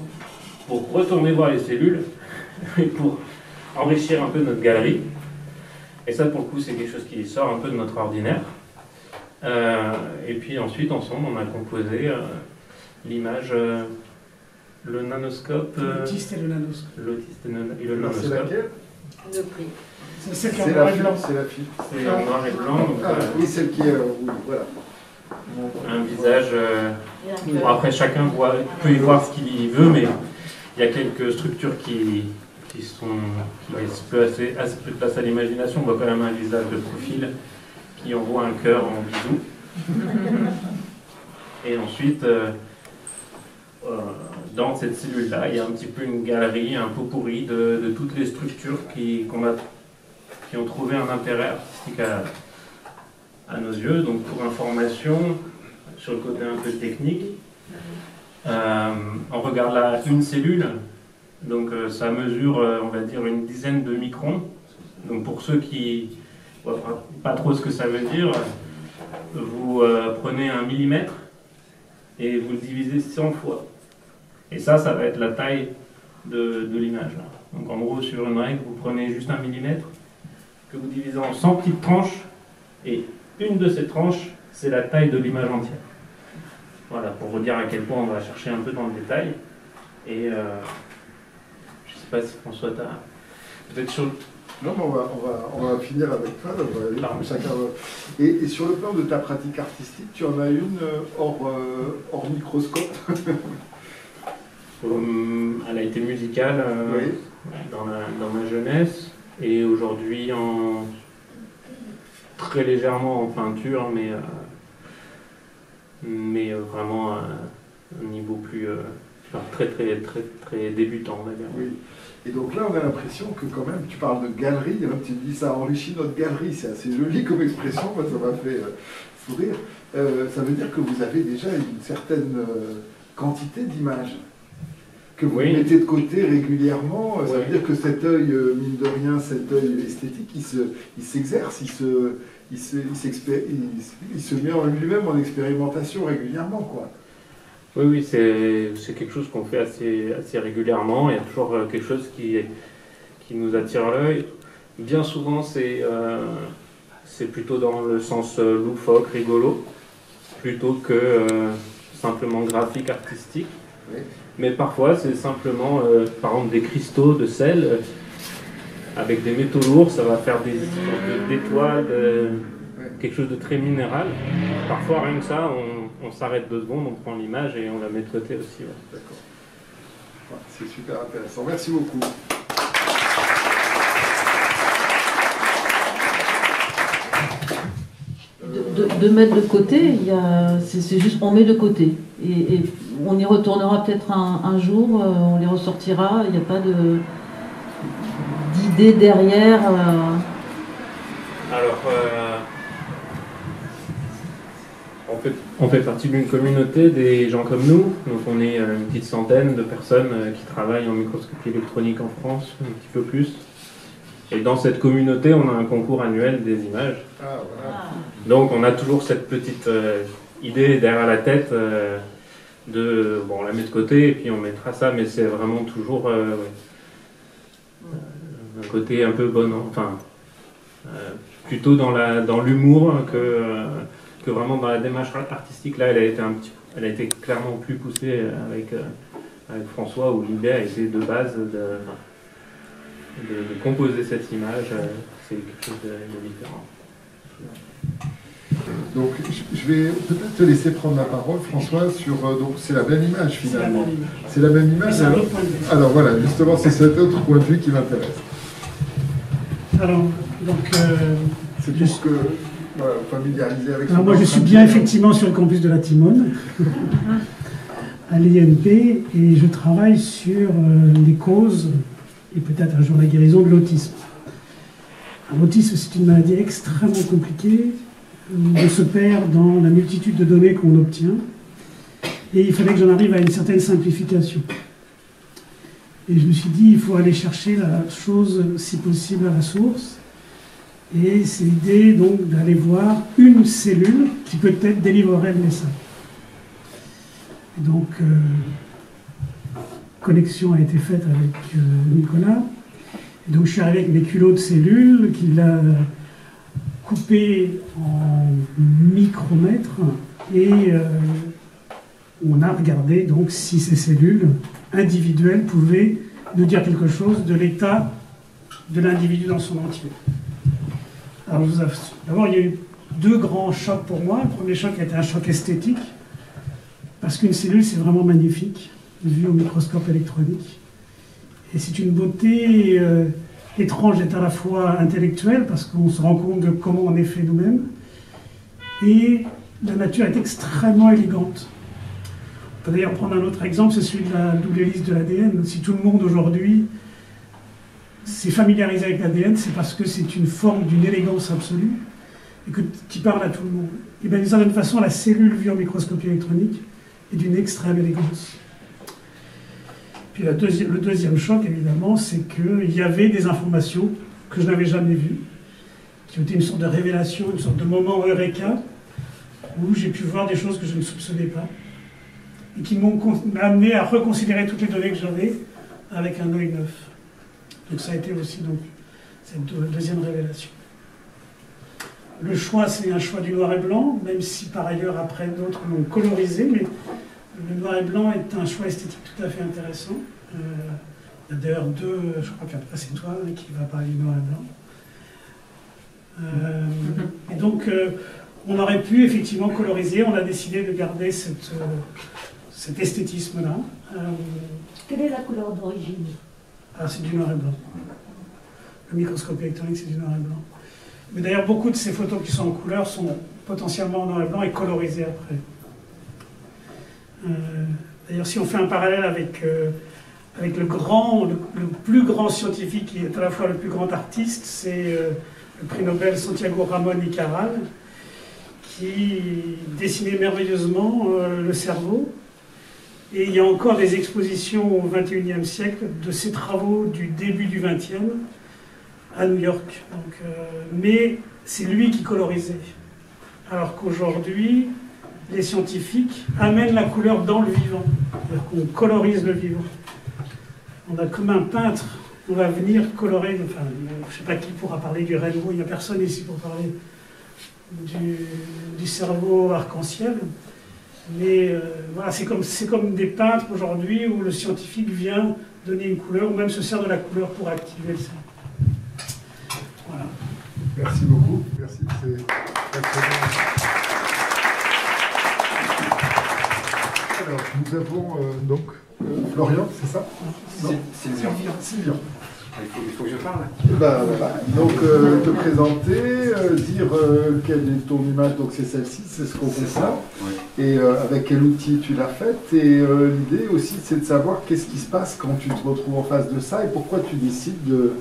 pour retourner voir les cellules et pour enrichir un peu notre galerie. Et ça, pour le coup, c'est quelque chose qui sort un peu de notre ordinaire. Et puis ensuite, ensemble, on a composé l'image Le nanoscope. L'autiste et le nanoscope. L'autiste et le C'est nanoscope. laquelle? Le prix. C'est celle qui est en C'est noir la et fille. blanc. C'est la fille. C'est en noir et blanc. Donc, Oui, celle qui est rouge, voilà. un visage. Bon, après, chacun peut y voir ce qu'il veut, mais il y a quelques structures qui laissent peu de place à l'imagination. On voit quand même un visage de profil qui envoie un cœur en bisou. Et ensuite, dans cette cellule-là, il y a un petit peu une galerie, un pot pourri de toutes les structures qui ont trouvé un intérêt artistique à nos yeux. Donc pour information, sur le côté un peu technique, on regarde là une cellule, donc ça mesure, on va dire, une dizaine de microns. Donc pour ceux qui ne voient pas trop ce que ça veut dire, vous prenez un millimètre et vous le divisez 100 fois. Et ça va être la taille de l'image. Donc en gros, sur une règle, vous prenez juste un millimètre, que vous divisez en 100 petites tranches, et une de ces tranches, c'est la taille de l'image entière. Voilà, pour vous dire à quel point on va chercher un peu dans le détail. Et je ne sais pas si François, tu as peut-être sur... Non, mais on va finir avec toi. Donc on va aller chacun. Et sur le plan de ta pratique artistique, tu en as une hors microscope? Elle a été musicale oui. dans ma jeunesse, et aujourd'hui très légèrement en peinture, mais vraiment à un niveau plus très débutant, on va dire. Oui. Et donc là, on a l'impression que quand même, tu parles de galerie, hein, tu dis ça enrichit notre galerie, c'est assez joli comme expression, moi ça m'a fait sourire. Ça veut dire que vous avez déjà une certaine quantité d'images que vous mettez de côté régulièrement. Ça veut dire que cet œil, mine de rien, cet œil esthétique, il s'exerce, il se met en lui-même en expérimentation régulièrement, quoi. Oui, c'est quelque chose qu'on fait assez régulièrement. Il y a toujours quelque chose qui nous attire l'œil. Bien souvent, c'est plutôt dans le sens loufoque, rigolo, plutôt que simplement graphique, artistique. Oui. Mais parfois, c'est simplement, par exemple, des cristaux de sel avec des métaux lourds. Ça va faire d'étoiles, quelque chose de très minéral. Parfois, rien que ça, on s'arrête 2 secondes, on prend l'image et on la met de côté aussi. Ouais. D'accord. Ouais, c'est super intéressant. Merci beaucoup. De mettre de côté, c'est juste on met de côté. Et on y retournera peut-être un jour, on les ressortira, il n'y a pas d'idée derrière. Alors, on fait partie d'une communauté des gens comme nous, donc on est une petite centaine de personnes qui travaillent en microscopie électronique en France, un petit peu plus. Et dans cette communauté, on a un concours annuel des images. Ah, voilà. Donc on a toujours cette petite idée derrière la tête on la met de côté et puis on mettra ça, mais c'est vraiment toujours un côté un peu plutôt dans l'humour que vraiment dans la démarche artistique. Là, elle a été clairement plus poussée avec François, où l'idée a été de base de composer cette image. C'est quelque chose de différent. Donc, je vais peut-être te laisser prendre la parole, François, sur... donc, c'est la même image, finalement. C'est la même image. Alors, voilà, justement, c'est cet autre point de vue qui m'intéresse. Alors, donc... c'est pour que... Voilà, familiariser avec... Alors, moi, je suis bien effectivement sur le campus de la Timone, à l'INP, et je travaille sur les causes, et peut-être un jour la guérison de l'autisme. L'autisme, c'est une maladie extrêmement compliquée. On se perd dans la multitude de données qu'on obtient. Et il fallait que j'en arrive à une certaine simplification. Et je me suis dit, il faut aller chercher la chose, si possible, à la source. Et c'est l'idée, donc, d'aller voir une cellule qui peut-être délivrerait le message. Et donc, connexion a été faite avec Nicolas. Et donc, je suis arrivé avec mes culots de cellules qu'il a coupés en micromètres et On a regardé donc si ces cellules individuelles pouvaient nous dire quelque chose de l'état de l'individu dans son entier. Alors d'abord, il y a eu deux grands chocs pour moi. Le premier choc a été un choc esthétique, parce qu'une cellule, c'est vraiment magnifique, vue au microscope électronique. Et c'est une beauté étrange et à la fois intellectuelle, parce qu'on se rend compte de comment on est fait nous-mêmes. Et la nature est extrêmement élégante. On peut d'ailleurs prendre un autre exemple, c'est celui de la double hélice de l'ADN. Si tout le monde aujourd'hui s'est familiarisé avec l'ADN, c'est parce que c'est une forme d'une élégance absolue et qui parle à tout le monde. Et bien d'une certaine façon, la cellule vue en microscopie électronique est d'une extrême élégance. Puis le deuxième choc, évidemment, c'est qu'il y avait des informations que je n'avais jamais vues, qui ont été une sorte de révélation, une sorte de moment eureka, où j'ai pu voir des choses que je ne soupçonnais pas, et qui m'ont amené à reconsidérer toutes les données que j'avais avec un œil neuf. Donc ça a été aussi donc, cette deuxième révélation. Le choix, c'est un choix du noir et blanc, même si par ailleurs, après, d'autres l'ont colorisé, mais le noir et blanc est un choix esthétique tout à fait intéressant. Il y a d'ailleurs je crois qu'après c'est toi qui va parler du noir et blanc. Et donc, on aurait pu effectivement coloriser, on a décidé de garder cet esthétisme-là. Quelle est la couleur d'origine? C'est du noir et blanc. Le microscope électronique, c'est du noir et blanc. Mais d'ailleurs, beaucoup de ces photos qui sont en couleur sont potentiellement en noir et blanc et colorisées après. D'ailleurs, si on fait un parallèle avec le plus grand scientifique qui est à la fois le plus grand artiste, c'est le prix Nobel Santiago Ramón y Cajal, qui dessinait merveilleusement le cerveau. Et il y a encore des expositions au XXIe siècle de ses travaux du début du XXe à New York. Donc, mais c'est lui qui colorisait. Alors qu'aujourd'hui, les scientifiques amènent la couleur dans le vivant. C'est-à-dire qu'on colorise le vivant. On a comme un peintre, on va venir colorer, enfin, je ne sais pas qui pourra parler du rainbow, il n'y a personne ici pour parler du cerveau arc-en-ciel. Mais voilà, c'est comme des peintres aujourd'hui où le scientifique vient donner une couleur, ou même se sert de la couleur pour activer le cerveau. Voilà. Merci beaucoup. Merci. C'est très bien. Alors, nous avons donc Florian, c'est ça? Sylvian. Il faut que je parle. Voilà. Donc, te présenter, dire quelle est ton image, donc c'est celle-ci, c'est ce qu'on comprend. Oui. Et avec quel outil tu l'as faite. Et l'idée aussi, c'est de savoir qu'est-ce qui se passe quand tu te retrouves en face de ça et pourquoi tu décides de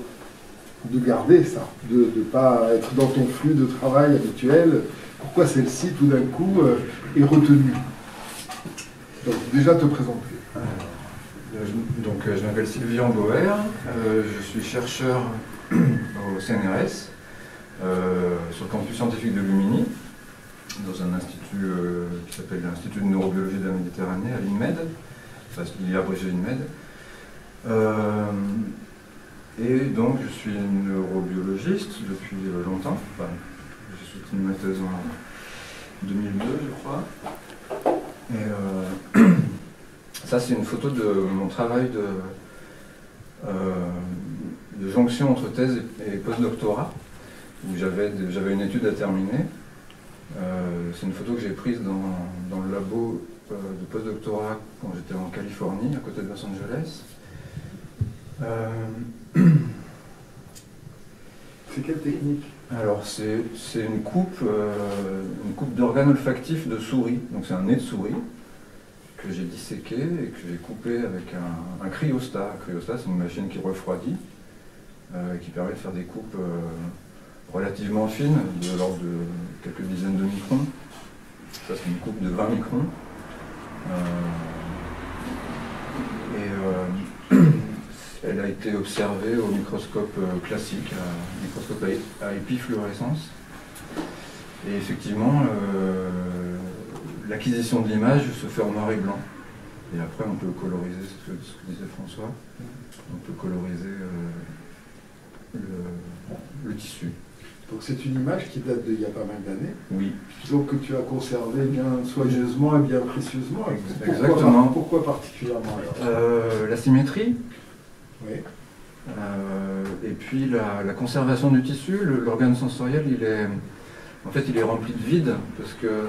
garder ça, de ne pas être dans ton flux de travail habituel. Pourquoi celle-ci, tout d'un coup, est retenue. Donc, déjà te présenter. Je m'appelle Sylvian Bauer, je suis chercheur au CNRS, sur le campus scientifique de Lumini, dans un institut qui s'appelle l'Institut de neurobiologie de la Méditerranée, à l'INMED, enfin il est abrégé INMED. Et donc je suis neurobiologiste depuis longtemps, enfin, j'ai soutenu ma thèse en 2002 je crois. Et ça, c'est une photo de mon travail de jonction entre thèse et postdoctorat, où j'avais une étude à terminer. C'est une photo que j'ai prise dans le labo de postdoctorat quand j'étais en Californie, à côté de Los Angeles. C'est quelle technique? Alors, c'est une coupe d'organes olfactifs de souris, donc c'est un nez de souris, que j'ai disséqué et que j'ai coupé avec un cryostat. Un cryostat, c'est une machine qui refroidit, qui permet de faire des coupes relativement fines, de l'ordre de quelques dizaines de microns. Ça, c'est une coupe de 20 microns. Elle a été observée au microscope classique, microscope à épifluorescence. Et effectivement, l'acquisition de l'image se fait en noir et blanc. Et après, on peut coloriser, ce que disait François, on peut coloriser le tissu. Donc c'est une image qui date d'il y a pas mal d'années. Oui. Donc que tu as conservé bien soigneusement et bien précieusement. Exactement. Pourquoi particulièrement alors la symétrie. Oui. Et puis la conservation du tissu, l'organe sensoriel, il est rempli de vide parce que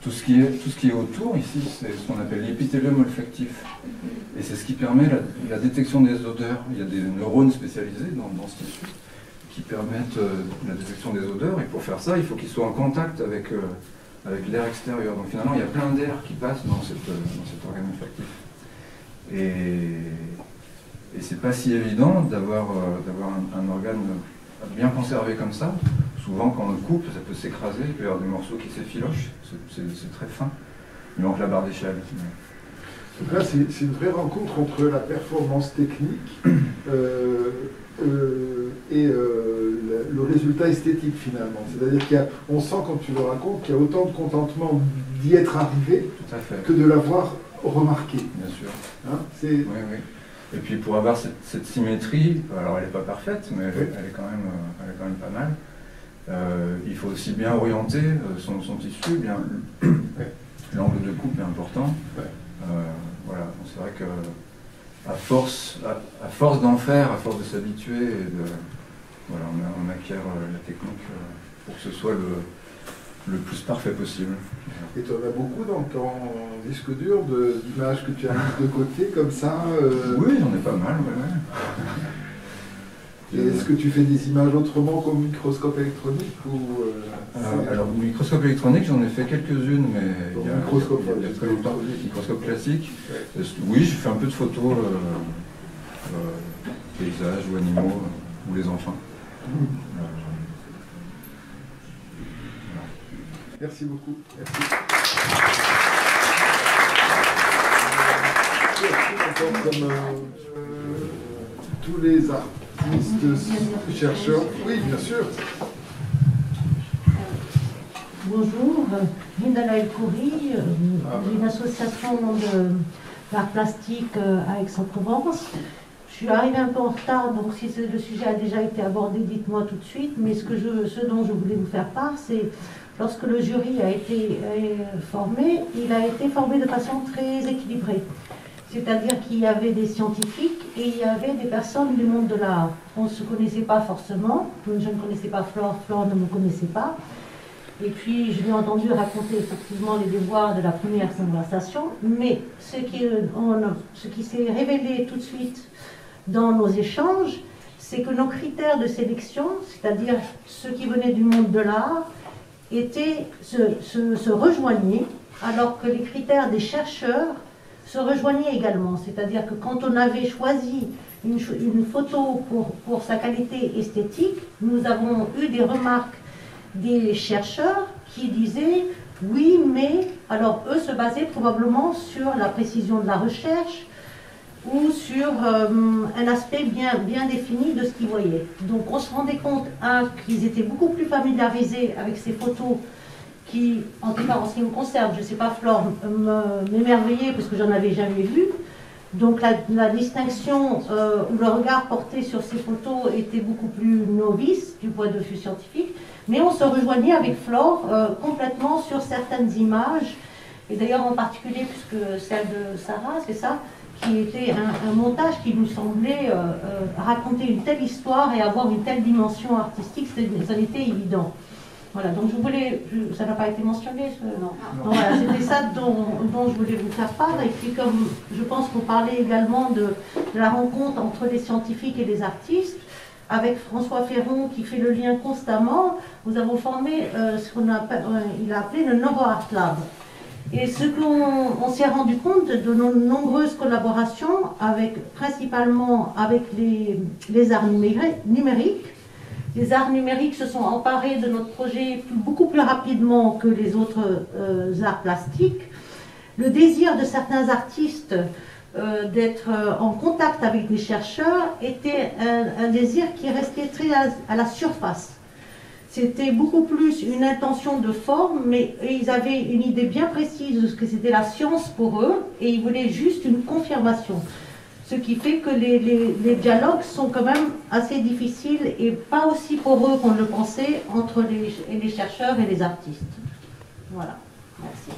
tout ce qui est autour ici, c'est ce qu'on appelle l'épithélium olfactif. Et c'est ce qui permet la détection des odeurs. Il y a des neurones spécialisés dans ce tissu qui permettent la détection des odeurs. Et pour faire ça, il faut qu'il soit en contact avec l'air extérieur. Donc finalement, il y a plein d'air qui passe dans cet organe olfactif. Et c'est pas si évident d'avoir un organe bien conservé comme ça. Souvent, quand on le coupe, ça peut s'écraser, il peut y avoir des morceaux qui s'effilochent, c'est très fin. Il manque la barre d'échelle. Donc là, c'est une vraie rencontre entre la performance technique et le résultat esthétique finalement. C'est-à-dire qu'on sent quand tu le racontes qu'il y a autant de contentement d'y être arrivé que de l'avoir remarqué. Bien sûr. Hein, oui, oui. Et puis pour avoir cette symétrie, alors elle n'est pas parfaite, mais elle est quand même pas mal. Il faut aussi bien orienter son tissu, bien l'angle de coupe est important. Voilà, c'est vrai que à force d'en faire, à force de s'habituer, voilà, on acquiert la technique pour que ce soit le plus parfait possible. Et tu en as beaucoup dans ton disque dur d'images que tu as mises de côté comme ça Oui, j'en ai pas mal, ouais. Et est-ce que tu fais des images autrement qu'au microscope électronique ou alors, au microscope électronique, j'en ai fait quelques-unes, mais il y a microscope microscope classique. Oui, je fais un peu de photos, paysages ou animaux, ou les enfants. Merci beaucoup. Merci. Comme tous les artistes, chercheurs. Oui, bien sûr. Bonjour, Hindala El Khoury, j'ai une association d'art plastique à Aix-en-Provence. Je suis arrivée un peu en retard, donc si le sujet a déjà été abordé, dites-moi tout de suite. Mais ce dont je voulais vous faire part, c'est lorsque le jury a été formé, il a été formé de façon très équilibrée. C'est-à-dire qu'il y avait des scientifiques et il y avait des personnes du monde de l'art. On ne se connaissait pas forcément, je ne connaissais pas Flore, Flore ne me connaissait pas. Et puis je l'ai entendu raconter effectivement les devoirs de la première conversation, mais ce qui s'est révélé tout de suite dans nos échanges, c'est que nos critères de sélection, c'est-à-dire ceux qui venaient du monde de l'art, se rejoignaient, alors que les critères des chercheurs se rejoignaient également. C'est-à-dire que quand on avait choisi une photo pour sa qualité esthétique, nous avons eu des remarques des chercheurs qui disaient oui, mais alors eux se basaient probablement sur la précision de la recherche ou sur un aspect bien défini de ce qu'ils voyaient. Donc on se rendait compte, qu'ils étaient beaucoup plus familiarisés avec ces photos qui, en tout cas en ce qui me concerne, je ne sais pas Flore, m'émerveillait parce que j'en avais jamais vu. Donc la distinction ou le regard porté sur ces photos était beaucoup plus novice du point de vue scientifique, mais on se rejoignait avec Flore complètement sur certaines images, et d'ailleurs en particulier puisque celle de Sarah, c'est ça, qui était un montage qui nous semblait raconter une telle histoire et avoir une telle dimension artistique, ça était évident. Voilà, donc ça n'a pas été mentionné, non. Donc voilà, c'était ça dont je voulais vous faire part. Et puis comme je pense qu'on parlait également de la rencontre entre les scientifiques et les artistes, avec François Ferron qui fait le lien constamment, nous avons formé ce qu'il a appelé le Novo Art Lab. Et ce qu'on s'est rendu compte de nos nombreuses collaborations, principalement avec les arts numériques. Les arts numériques se sont emparés de notre projet beaucoup plus rapidement que les autres arts plastiques. Le désir de certains artistes d'être en contact avec des chercheurs était un désir qui restait très à la surface. C'était beaucoup plus une intention de forme, mais ils avaient une idée bien précise de ce que c'était la science pour eux, et ils voulaient juste une confirmation. Ce qui fait que les dialogues sont quand même assez difficiles et pas aussi poreux qu'on le pensait entre les chercheurs et les artistes. Voilà, merci.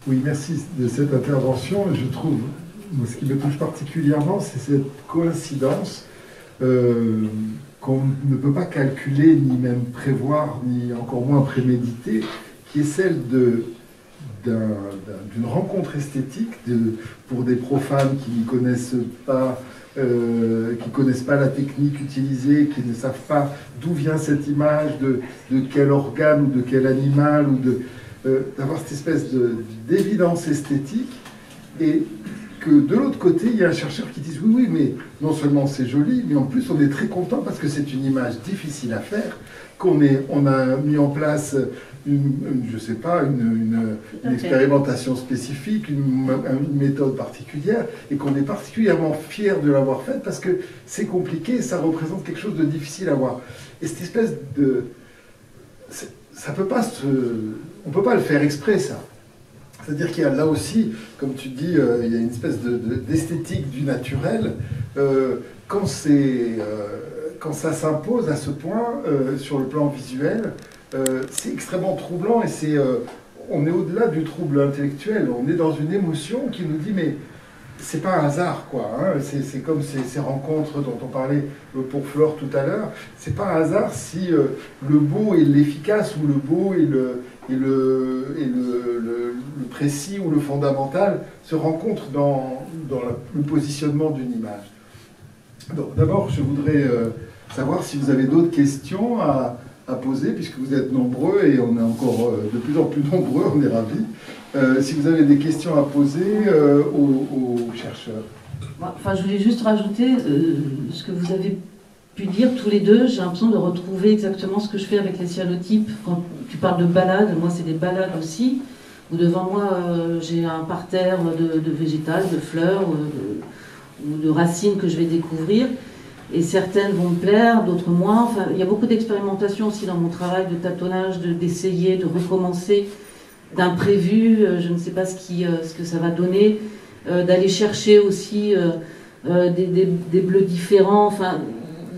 Oui, merci de cette intervention. Je trouve, moi, ce qui me touche particulièrement, c'est cette coïncidence qu'on ne peut pas calculer, ni même prévoir, ni encore moins préméditer, qui est celle d'une rencontre esthétique pour des profanes qui ne connaissent pas, la technique utilisée, qui ne savent pas d'où vient cette image, de quel organe ou de quel animal, ou d'avoir cette espèce d'évidence esthétique, et que de l'autre côté, il y a un chercheur qui dit oui, mais non seulement c'est joli, mais en plus on est très content parce que c'est une image difficile à faire, on a mis en place je sais pas, une expérimentation spécifique, une méthode particulière, et qu'on est particulièrement fier de l'avoir faite parce que c'est compliqué et ça représente quelque chose de difficile à voir. Et cette espèce de... ça peut pas on peut pas le faire exprès, ça. C'est-à-dire qu'il y a là aussi, comme tu dis, il y a une espèce d'esthétique du naturel. Quand ça s'impose à ce point sur le plan visuel, c'est extrêmement troublant et on est au-delà du trouble intellectuel. On est dans une émotion qui nous dit mais c'est pas un hasard, quoi. Hein. C'est comme ces rencontres dont on parlait pour Flore tout à l'heure. C'est pas un hasard si le beau et l'efficace, ou le beau et le précis ou le fondamental se rencontrent dans le positionnement d'une image. Donc d'abord, je voudrais savoir si vous avez d'autres questions à poser, puisque vous êtes nombreux et on est encore de plus en plus nombreux, on est ravis. Si vous avez des questions à poser aux chercheurs. Enfin, je voulais juste rajouter ce que vous avez pu dire tous les deux. J'ai l'impression de retrouver exactement ce que je fais avec les cyanotypes. Quand tu parles de balades, moi c'est des balades aussi, où devant moi j'ai un parterre de végétal, de fleurs ou de racines que je vais découvrir. Et certaines vont me plaire, d'autres moins. Enfin, il y a beaucoup d'expérimentation aussi dans mon travail, de tâtonnage, d'essayer, de recommencer, d'imprévu. Je ne sais pas ce que ça va donner. D'aller chercher aussi des bleus différents. Enfin,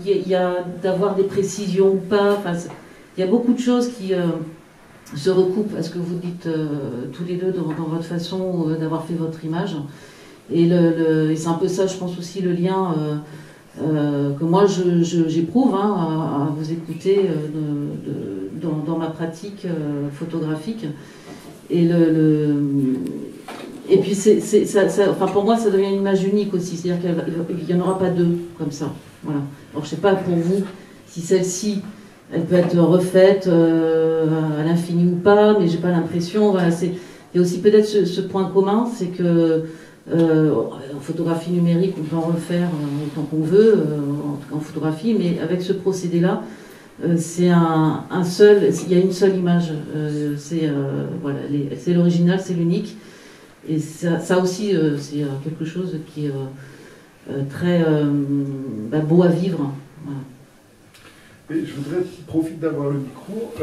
il y a d'avoir des précisions ou pas. Enfin, il y a beaucoup de choses qui se recoupent à ce que vous dites tous les deux dans votre façon d'avoir fait votre image. Et c'est un peu ça, je pense aussi, le lien que moi j'éprouve à vous écouter dans ma pratique photographique. Et et puis enfin pour moi ça devient une image unique aussi, c'est-à-dire qu'il n'y en aura pas deux comme ça. Voilà. Alors je ne sais pas pour vous si celle-ci elle peut être refaite à l'infini ou pas, mais j'ai pas l'impression. Voilà, il y a aussi peut-être ce point commun, c'est que en photographie numérique, on peut en refaire autant qu'on veut, en photographie, mais avec ce procédé-là, c'est il y a une seule image. Voilà, c'est l'original, c'est l'unique. Et ça aussi, c'est quelque chose qui est très beau à vivre. Voilà. Et je voudrais profiter d'avoir le micro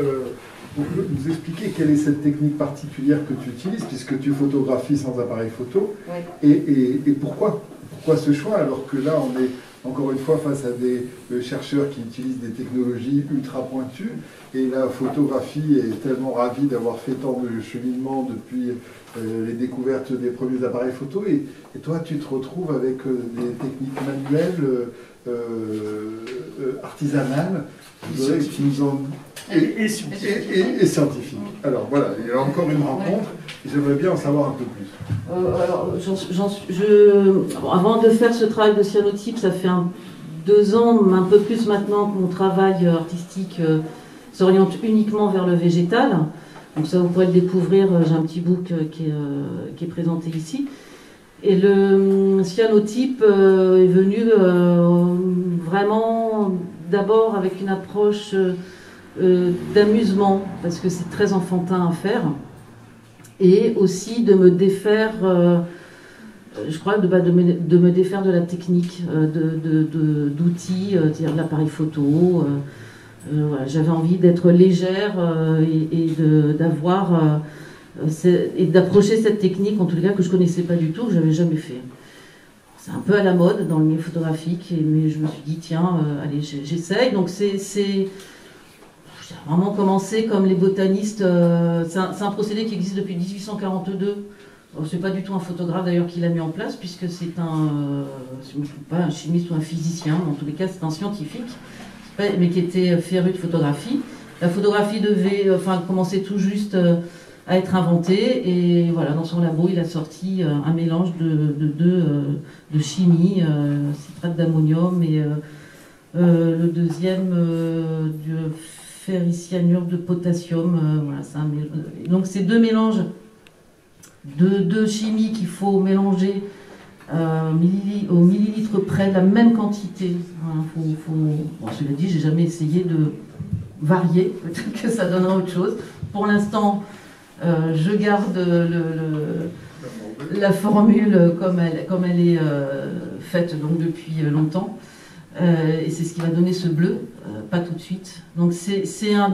pour nous expliquer quelle est cette technique particulière que tu utilises, puisque tu photographies sans appareil photo. Oui. Et pourquoi ce choix, alors que là, on est encore une fois face à des chercheurs qui utilisent des technologies ultra pointues, et la photographie est tellement ravie d'avoir fait tant de cheminement depuis les découvertes des premiers appareils photo, et toi, tu te retrouves avec des techniques manuelles, artisanales, qui nous ont... Et scientifique. Alors voilà, il y a encore une rencontre, et j'aimerais bien en savoir un peu plus. Avant de faire ce travail de cyanotype, ça fait 2 ans, un peu plus maintenant, que mon travail artistique s'oriente uniquement vers le végétal. Donc ça, vous pourrez le découvrir, j'ai un petit book qui est présenté ici. Et le cyanotype est venu vraiment d'abord avec une approche d'amusement, parce que c'est très enfantin à faire, et aussi de me défaire, je crois, de me défaire de la technique, d'outils, c'est-à-dire de l'appareil photo. Voilà, j'avais envie d'être légère et d'avoir et d'approcher cette technique, en tout cas que je ne connaissais pas du tout, que je n'avais jamais fait. C'est un peu à la mode dans le milieu photographique, mais je me suis dit, tiens, allez, j'essaye. Donc j'ai vraiment commencé comme les botanistes. C'est un procédé qui existe depuis 1842. Ce n'est pas du tout un photographe d'ailleurs qui l'a mis en place, puisque c'est pas un chimiste ou un physicien, en tous les cas c'est un scientifique, mais qui était féru de photographie. La photographie commençait tout juste à être inventée, et voilà, dans son labo il a sorti un mélange de chimie, citrate d'ammonium et le deuxième du ferricyanure de potassium. Voilà, donc ces deux mélanges de chimie qu'il faut mélanger au millilitre près, la même quantité. Voilà, bon, cela dit, j'ai jamais essayé de varier, peut-être que ça donnera autre chose. Pour l'instant, je garde la formule comme elle est faite donc depuis longtemps. Et c'est ce qui va donner ce bleu, pas tout de suite. Donc c'est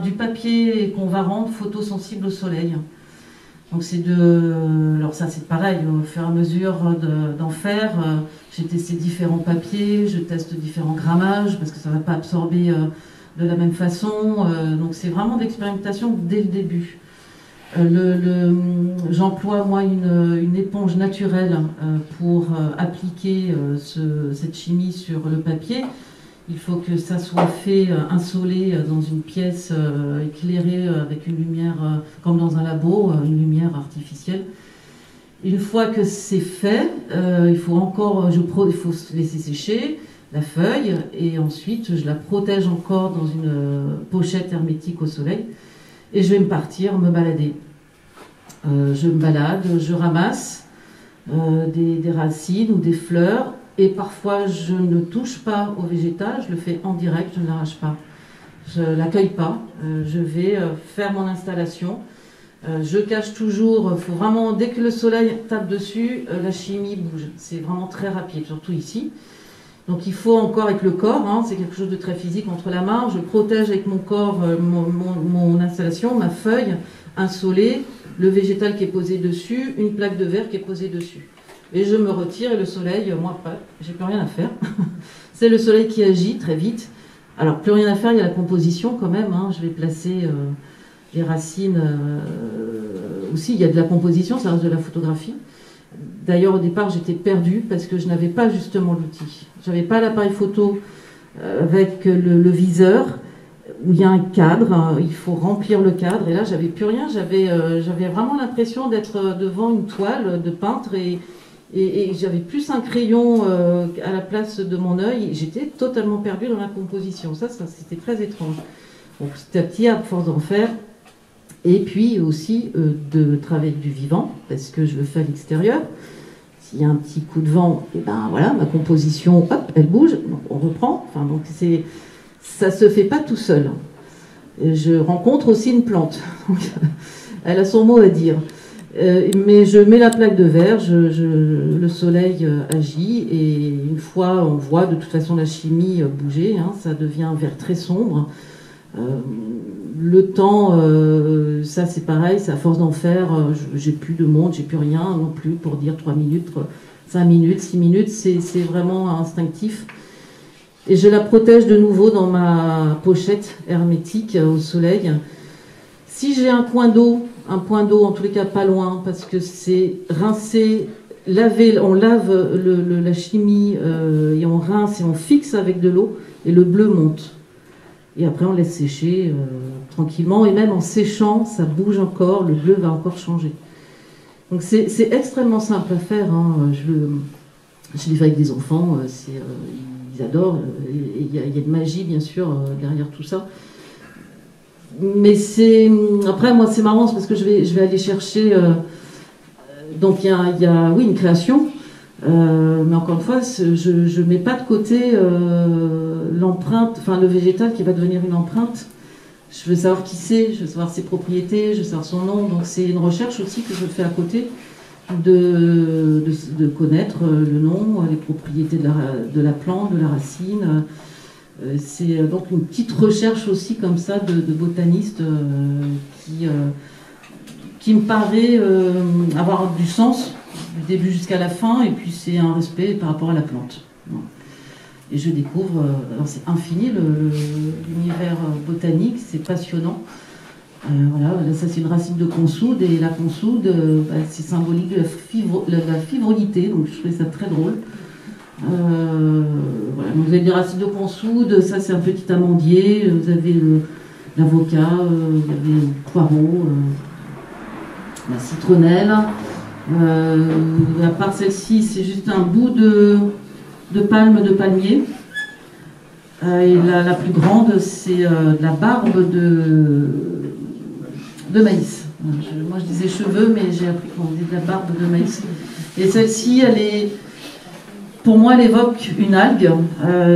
du papier qu'on va rendre photosensible au soleil. Donc alors ça c'est pareil, au fur et à mesure d'en faire, j'ai testé différents papiers, je teste différents grammages parce que ça ne va pas absorber de la même façon. Donc c'est vraiment d'expérimentation dès le début. J'emploie moi une éponge naturelle pour appliquer cette chimie sur le papier. Il faut que ça soit fait insolé dans une pièce éclairée avec une lumière, comme dans un labo, une lumière artificielle. Une fois que c'est fait, il faut laisser sécher la feuille et ensuite je la protège encore dans une pochette hermétique au soleil et je vais me balader. Je me balade, je ramasse des racines ou des fleurs. Et parfois, je ne touche pas au végétal, je le fais en direct, je ne l'arrache pas. Je ne l'accueille pas, je vais faire mon installation. Je cache toujours, faut vraiment, dès que le soleil tape dessus, la chimie bouge. C'est vraiment très rapide, surtout ici. Donc il faut encore avec le corps, hein, c'est quelque chose de très physique entre la main. Je protège avec mon corps mon installation, ma feuille insolée, le végétal qui est posé dessus, une plaque de verre qui est posée dessus. Et je me retire et le soleil, moi, j'ai plus rien à faire. C'est le soleil qui agit très vite. Alors, plus rien à faire, il y a la composition quand même. Hein. Je vais placer les racines. Aussi, il y a de la composition, ça reste de la photographie. D'ailleurs, au départ, j'étais perdue parce que je n'avais pas justement l'outil. Je n'avais pas l'appareil photo avec le viseur où il y a un cadre. Il faut remplir le cadre. Et là, j'avais plus rien. J'avais vraiment l'impression d'être devant une toile de peintre et j'avais plus un crayon à la place de mon œil. J'étais totalement perdue dans la composition. Ça c'était très étrange. Donc, petit à petit, à force d'en faire, et puis aussi de travailler avec du vivant, parce que je le fais à l'extérieur. S'il y a un petit coup de vent, et ben voilà, ma composition, hop, elle bouge, donc on reprend. Enfin, donc ça se fait pas tout seul. Et je rencontre aussi une plante. Elle a son mot à dire. Mais je mets la plaque de verre, le soleil agit et une fois on voit de toute façon la chimie bouger, hein, ça devient un vert très sombre. Le temps, ça c'est pareil, c'est à force d'en faire, j'ai plus de monde, j'ai plus rien non plus pour dire 3 minutes, 5 minutes, 6 minutes, c'est vraiment instinctif. Et je la protège de nouveau dans ma pochette hermétique au soleil. Si j'ai un point d'eau en tous les cas pas loin, parce que c'est rincer, laver, on lave la chimie et on rince et on fixe avec de l'eau et le bleu monte. Et après on laisse sécher tranquillement et même en séchant, ça bouge encore, le bleu va encore changer. Donc c'est extrêmement simple à faire. Hein. Je l'ai fait avec des enfants, ils adorent. Il y a de magie bien sûr derrière tout ça. Mais après moi c'est marrant parce que je vais aller chercher donc il y a oui une création mais encore une fois je mets pas de côté l'empreinte, enfin le végétal qui va devenir une empreinte. Je veux savoir qui c'est, je veux savoir ses propriétés, je veux savoir son nom, donc c'est une recherche aussi que je fais à côté de connaître le nom, les propriétés de la plante, de la racine. C'est donc une petite recherche aussi comme ça de botanistes qui qui me paraît avoir du sens du début jusqu'à la fin, et puis c'est un respect par rapport à la plante. Et je découvre, alors c'est infini l'univers botanique, c'est passionnant. Voilà, là, ça c'est une racine de consoude, et la consoude, c'est symbolique de la fibronité, donc je trouvais ça très drôle. Voilà, donc vous avez des racines de consoude, ça c'est un petit amandier, vous avez l'avocat, vous avez le poireau, la citronnelle. À part celle-ci, c'est juste un bout de palme de palmier. Et la plus grande, c'est la barbe de maïs. Moi je disais cheveux, mais j'ai appris qu'on disait de la barbe de maïs. Et celle-ci, pour moi, elle évoque une algue.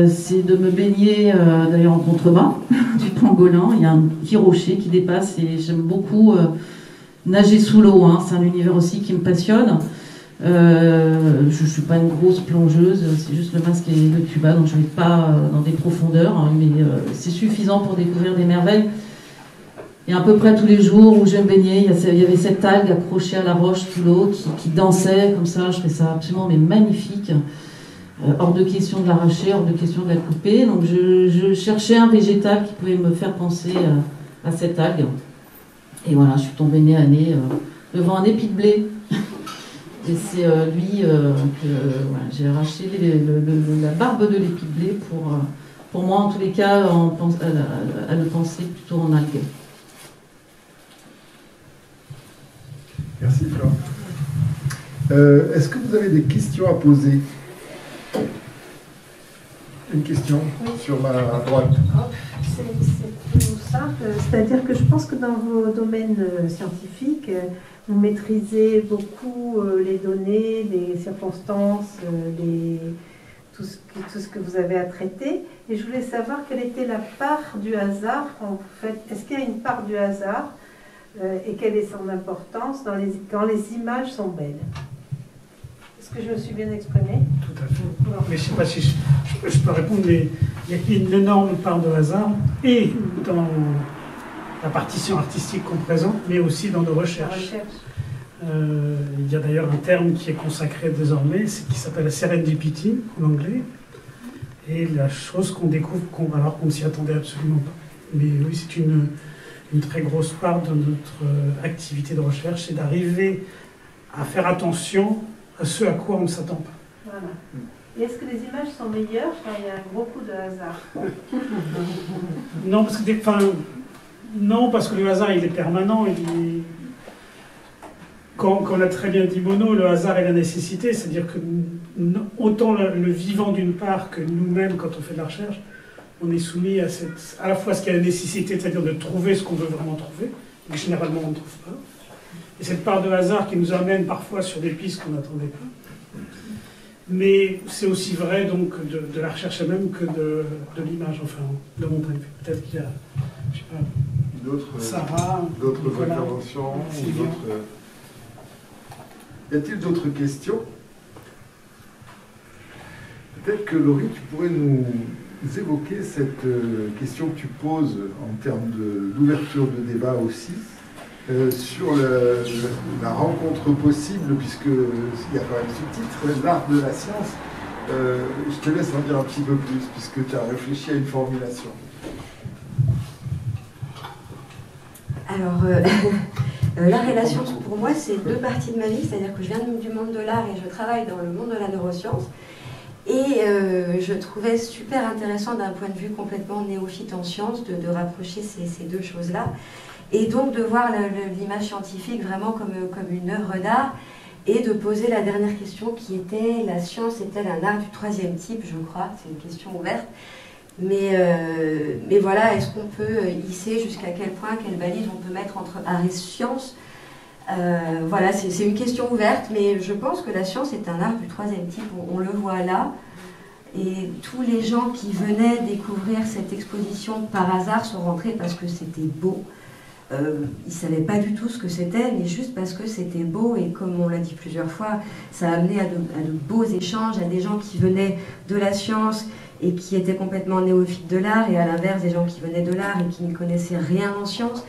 C'est de me baigner, d'ailleurs en contrebas du pangolin. Il y a un petit rocher qui dépasse, et j'aime beaucoup nager sous l'eau. Hein. C'est un univers aussi qui me passionne. Je ne suis pas une grosse plongeuse, c'est juste le masque et le tuba, donc je ne vais pas dans des profondeurs, hein, mais c'est suffisant pour découvrir des merveilles. Et à peu près tous les jours où je me baignais, il y avait cette algue accrochée à la roche sous l'eau qui dansait comme ça. Je trouvais ça absolument magnifique. Hors de question de l'arracher, hors de question de la couper. Donc je cherchais un végétal qui pouvait me faire penser à cette algue. Et voilà, je suis tombée nez à nez devant un épi de blé. Et c'est lui que voilà, j'ai arraché la barbe de l'épi de blé pour moi, en tous les cas, à le penser plutôt en algue. Merci Flore. Est-ce que vous avez des questions à poser? Une question sur ma droite. C'est tout simple, c'est-à-dire que je pense que dans vos domaines scientifiques, vous maîtrisez beaucoup les données, les circonstances, tout ce que vous avez à traiter. Et je voulais savoir quelle était la part du hasard quand vous faites. Est-ce qu'il y a une part du hasard et quelle est son importance quand les images sont belles? Est-ce que je me suis bien exprimée? Tout à fait. Mais je ne sais pas si je peux répondre, mais il y a une énorme part de hasard, et dans la partition artistique qu'on présente, mais aussi dans nos recherches. Il y a d'ailleurs un terme qui est consacré désormais, qui s'appelle la serendipity en anglais, et la chose qu'on découvre alors qu'on ne s'y attendait absolument pas. Mais oui, c'est une très grosse part de notre activité de recherche, c'est d'arriver à faire attention à ce à quoi on ne s'attend pas. Voilà. Et est-ce que les images sont meilleures quand il y a un gros coup de hasard? Non, parce que le hasard, il est permanent. Comme l'a très bien dit Monod, le hasard est la nécessité, c'est-à-dire que autant le vivant d'une part que nous-mêmes, quand on fait de la recherche, on est soumis à la fois ce qu'il y a la nécessité, c'est-à-dire de trouver ce qu'on veut vraiment trouver, mais généralement on ne trouve pas. Et cette part de hasard qui nous amène parfois sur des pistes qu'on n'attendait pas. Mais c'est aussi vrai donc de la recherche elle-même que de l'image, enfin, de mon point de vue. Peut-être qu'il y a, je sais pas, Sarah, d'autres interventions, y a-t-il d'autres questions? Peut-être que Laurie, tu pourrais nous évoquer cette question que tu poses en termes d'ouverture de débat aussi, sur la rencontre possible, puisqu'il y a quand même ce titre, l'art de la science. Je te laisse en dire un petit peu plus, puisque tu as réfléchi à une formulation. Alors, l'art et la science, pour moi, c'est deux parties de ma vie, c'est-à-dire que je viens du monde de l'art et je travaille dans le monde de la neuroscience. Et je trouvais super intéressant d'un point de vue complètement néophyte en sciences de rapprocher ces deux choses-là. Et donc de voir l'image scientifique vraiment comme une œuvre d'art et de poser la dernière question qui était: la science est-elle un art du troisième type? Je crois, c'est une question ouverte. Mais voilà, est-ce qu'on peut hisser jusqu'à quel point, quelle balise on peut mettre entre art et science? Voilà, c'est une question ouverte, mais je pense que la science est un art du troisième type, on le voit là. Et tous les gens qui venaient découvrir cette exposition par hasard sont rentrés parce que c'était beau. Ils ne savaient pas du tout ce que c'était, mais juste parce que c'était beau, et comme on l'a dit plusieurs fois, ça a amené à de beaux échanges, à des gens qui venaient de la science et qui étaient complètement néophytes de l'art, et à l'inverse des gens qui venaient de l'art et qui ne connaissaient rien en sciences.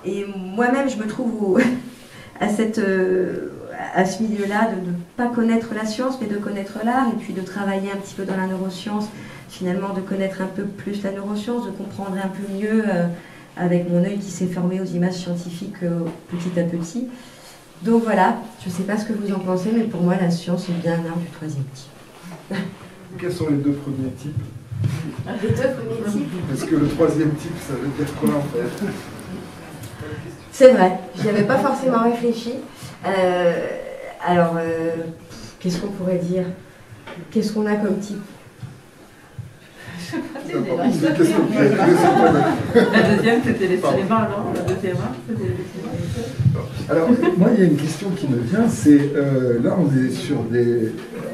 Et moi-même, je me trouve à ce milieu-là, de ne pas connaître la science, mais de connaître l'art, et puis de travailler un petit peu dans la neuroscience, finalement de connaître un peu plus la neuroscience, de comprendre un peu mieux avec mon œil qui s'est formé aux images scientifiques petit à petit. Donc voilà, je ne sais pas ce que vous en pensez, mais pour moi la science est bien un art du troisième type. Quels sont les deux premiers types? Les deux premiers types? Parce que le troisième type, ça veut dire quoi en fait? C'est vrai, j'y avais pas forcément réfléchi. Alors, qu'est-ce qu'on pourrait dire? Qu'est-ce qu'on a comme type? La deuxième, c'était les cinémas, non? La deuxième, c'était les cinémas. Alors, moi, il y a une question qui me vient, c'est, là, on est sur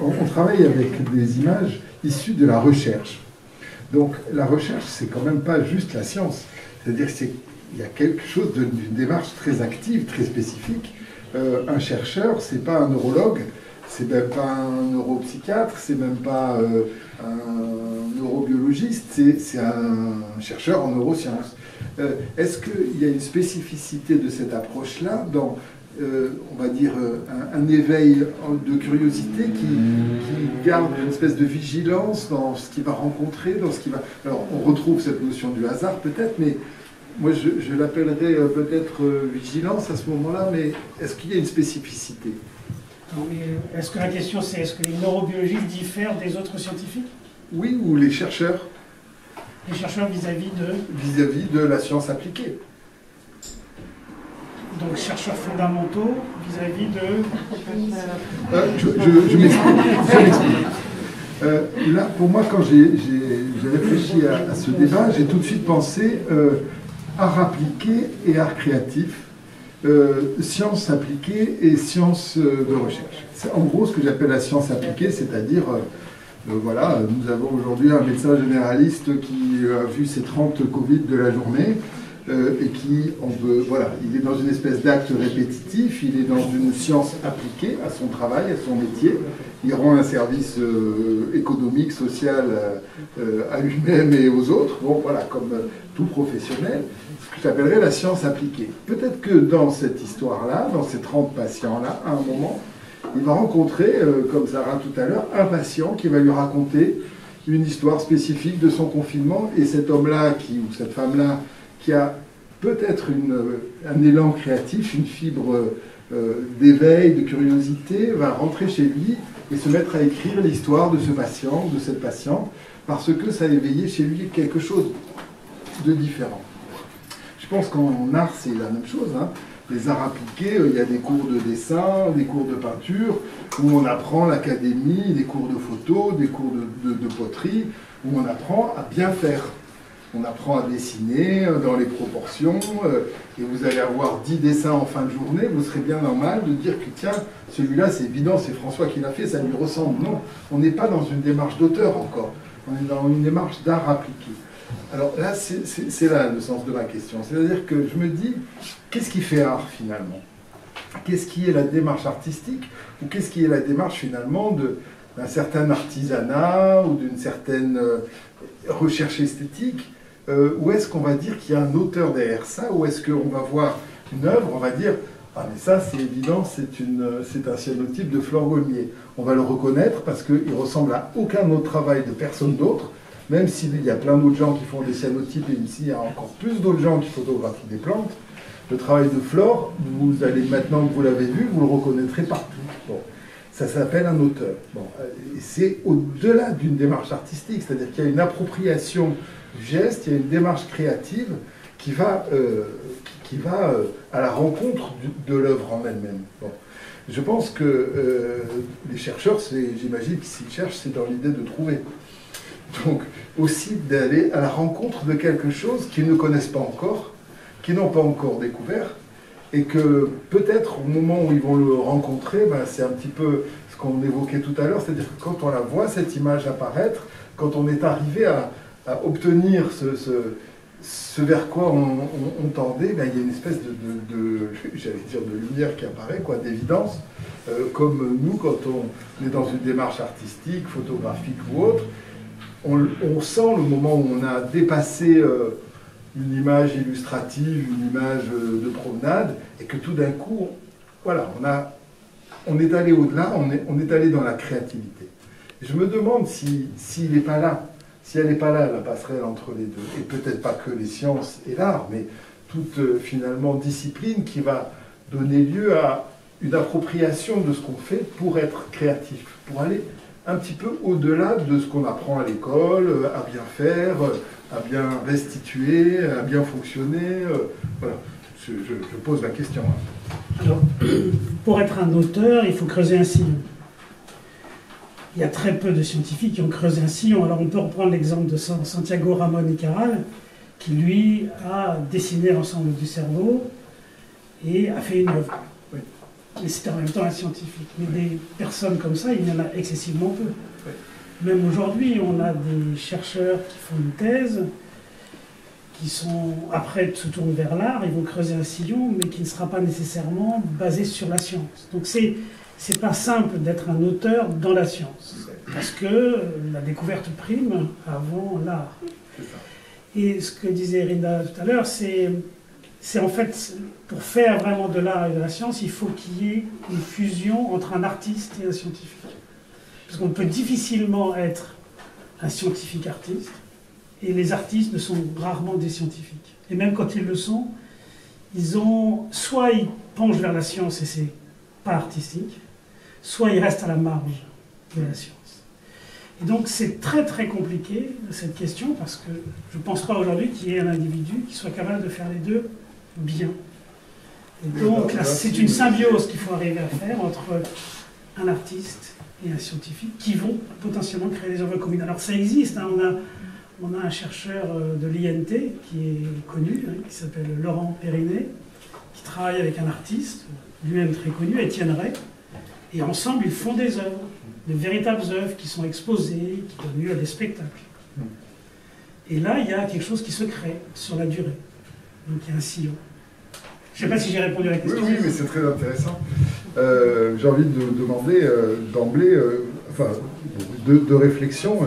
on travaille avec des images issues de la recherche. Donc, la recherche, c'est quand même pas juste la science. C'est-à-dire qu'il y a quelque chose d'une démarche très active, très spécifique. Un chercheur, c'est pas un neurologue, c'est même pas un neuropsychiatre, c'est même pas un neurobiologiste, c'est un chercheur en neurosciences. Est-ce qu'il y a une spécificité de cette approche-là dans, on va dire, un éveil de curiosité qui garde une espèce de vigilance dans ce qu'il va rencontrer, dans ce qu'il va... Alors, on retrouve cette notion du hasard peut-être, mais moi je l'appellerais peut-être vigilance à ce moment-là, mais est-ce qu'il y a une spécificité? Est-ce que la question c'est est-ce que les neurobiologistes diffèrent des autres scientifiques? Oui, ou les chercheurs. Les chercheurs vis-à-vis de? Vis-à-vis de la science appliquée. Donc chercheurs fondamentaux vis-à-vis de... Je m'explique. Là, pour moi, quand j'ai réfléchi à ce débat, j'ai tout de suite pensé art appliqué et art créatif, sciences appliquées et sciences de recherche. C'est en gros ce que j'appelle la science appliquée, c'est-à-dire, voilà, nous avons aujourd'hui un médecin généraliste qui a vu ses 30 Covid de la journée, et qui, voilà, il est dans une espèce d'acte répétitif, il est dans une science appliquée à son travail, à son métier, il rend un service économique, social à lui-même et aux autres, bon voilà, comme tout professionnel, ce que j'appellerais la science appliquée. Peut-être que dans cette histoire-là, dans ces 30 patients-là, à un moment, il va rencontrer, comme Sarah tout à l'heure, un patient qui va lui raconter une histoire spécifique de son confinement, et cet homme-là, ou cette femme-là, qui a peut-être un élan créatif, une fibre d'éveil, de curiosité, va rentrer chez lui et se mettre à écrire l'histoire de ce patient, de cette patiente, parce que ça a éveillé chez lui quelque chose de différent. Je pense qu'en art, c'est la même chose, hein. Les arts appliqués, il y a des cours de dessin, des cours de peinture, où on apprend l'académie, des cours de photo, des cours de poterie, où on apprend à bien faire. On apprend à dessiner dans les proportions, et vous allez avoir 10 dessins en fin de journée, vous serez bien normal de dire que tiens, celui-là c'est évident, c'est François qui l'a fait, ça lui ressemble. Non, on n'est pas dans une démarche d'auteur encore, on est dans une démarche d'art appliqué. Alors là, c'est là le sens de ma question, c'est-à-dire que je me dis, qu'est-ce qui fait art finalement? Qu'est-ce qui est la démarche artistique, ou qu'est-ce qui est la démarche finalement d'un certain artisanat, ou d'une certaine recherche esthétique? Ou est-ce qu'on va dire qu'il y a un auteur derrière ça, ou est-ce qu'on va voir une œuvre, on va dire « Ah mais ça c'est évident, c'est un cyanotype de Flore Golmier ». On va le reconnaître parce qu'il ne ressemble à aucun autre travail de personne d'autre, même s'il y a plein d'autres gens qui font des cyanotypes, et ici il y a encore plus d'autres gens qui photographient des plantes. Le travail de Flore, vous allez, maintenant que vous l'avez vu, vous le reconnaîtrez partout. Bon. Ça s'appelle un auteur. Bon. Et c'est au-delà d'une démarche artistique, c'est-à-dire qu'il y a une appropriation du geste, il y a une démarche créative qui va à la rencontre de l'œuvre en elle-même. Bon. Je pense que les chercheurs, j'imagine que s'ils cherchent, c'est dans l'idée de trouver. Donc aussi d'aller à la rencontre de quelque chose qu'ils ne connaissent pas encore, qu'ils n'ont pas encore découvert, et que peut-être au moment où ils vont le rencontrer, ben, c'est un petit peu ce qu'on évoquait tout à l'heure, c'est-à-dire que quand on la voit, cette image apparaître, quand on est arrivé à obtenir ce vers quoi on tendait, ben, il y a une espèce j'allais dire de lumière qui apparaît, quoi, d'évidence, comme nous, quand on est dans une démarche artistique, photographique ou autre, on sent le moment où on a dépassé une image illustrative, une image de promenade, et que tout d'un coup, voilà, on est allé au-delà, on est allé dans la créativité. Je me demande s'il n'est pas là, si elle n'est pas là, la passerelle entre les deux, et peut-être pas que les sciences et l'art, mais toute finalement discipline qui va donner lieu à une appropriation de ce qu'on fait pour être créatif, pour aller un petit peu au-delà de ce qu'on apprend à l'école, à bien faire, à bien restituer, à bien fonctionner. Voilà, je pose la question. Alors, pour être un auteur, il faut creuser un sillon. Il y a très peu de scientifiques qui ont creusé un sillon. Alors on peut reprendre l'exemple de Santiago Ramón y Cajal, qui lui a dessiné l'ensemble du cerveau et a fait une œuvre. Oui. Mais c'était en même temps un scientifique. Mais des personnes comme ça, il y en a excessivement peu. Oui. Même aujourd'hui, on a des chercheurs qui font une thèse, qui sont, après se tournent vers l'art, ils vont creuser un sillon, mais qui ne sera pas nécessairement basé sur la science. Donc c'est pas simple d'être un auteur dans la science, parce que la découverte prime avant l'art. Et ce que disait Rinda tout à l'heure, c'est en fait, pour faire vraiment de l'art et de la science, il faut qu'il y ait une fusion entre un artiste et un scientifique. Parce qu'on peut difficilement être un scientifique artiste, et les artistes ne sont rarement des scientifiques. Et même quand ils le sont, soit ils penchent vers la science et c'est pas artistique, soit ils restent à la marge de la science. Et donc c'est très très compliqué cette question, parce que je ne pense pas aujourd'hui qu'il y ait un individu qui soit capable de faire les deux bien. Et donc là, c'est une symbiose qu'il faut arriver à faire entre un artiste et un scientifique qui vont potentiellement créer des œuvres communes. Alors ça existe, hein, on a un chercheur de l'INT qui est connu, hein, qui s'appelle Laurent Périnet, qui travaille avec un artiste, lui-même très connu, Étienne Ray, et ensemble ils font des œuvres, de véritables œuvres qui sont exposées, qui donnent lieu à des spectacles. Et là, il y a quelque chose qui se crée sur la durée. Donc il y a un sillon. Je ne sais pas si j'ai répondu à la question. Oui, mais c'est très intéressant. J'ai envie de demander d'emblée, deux réflexions.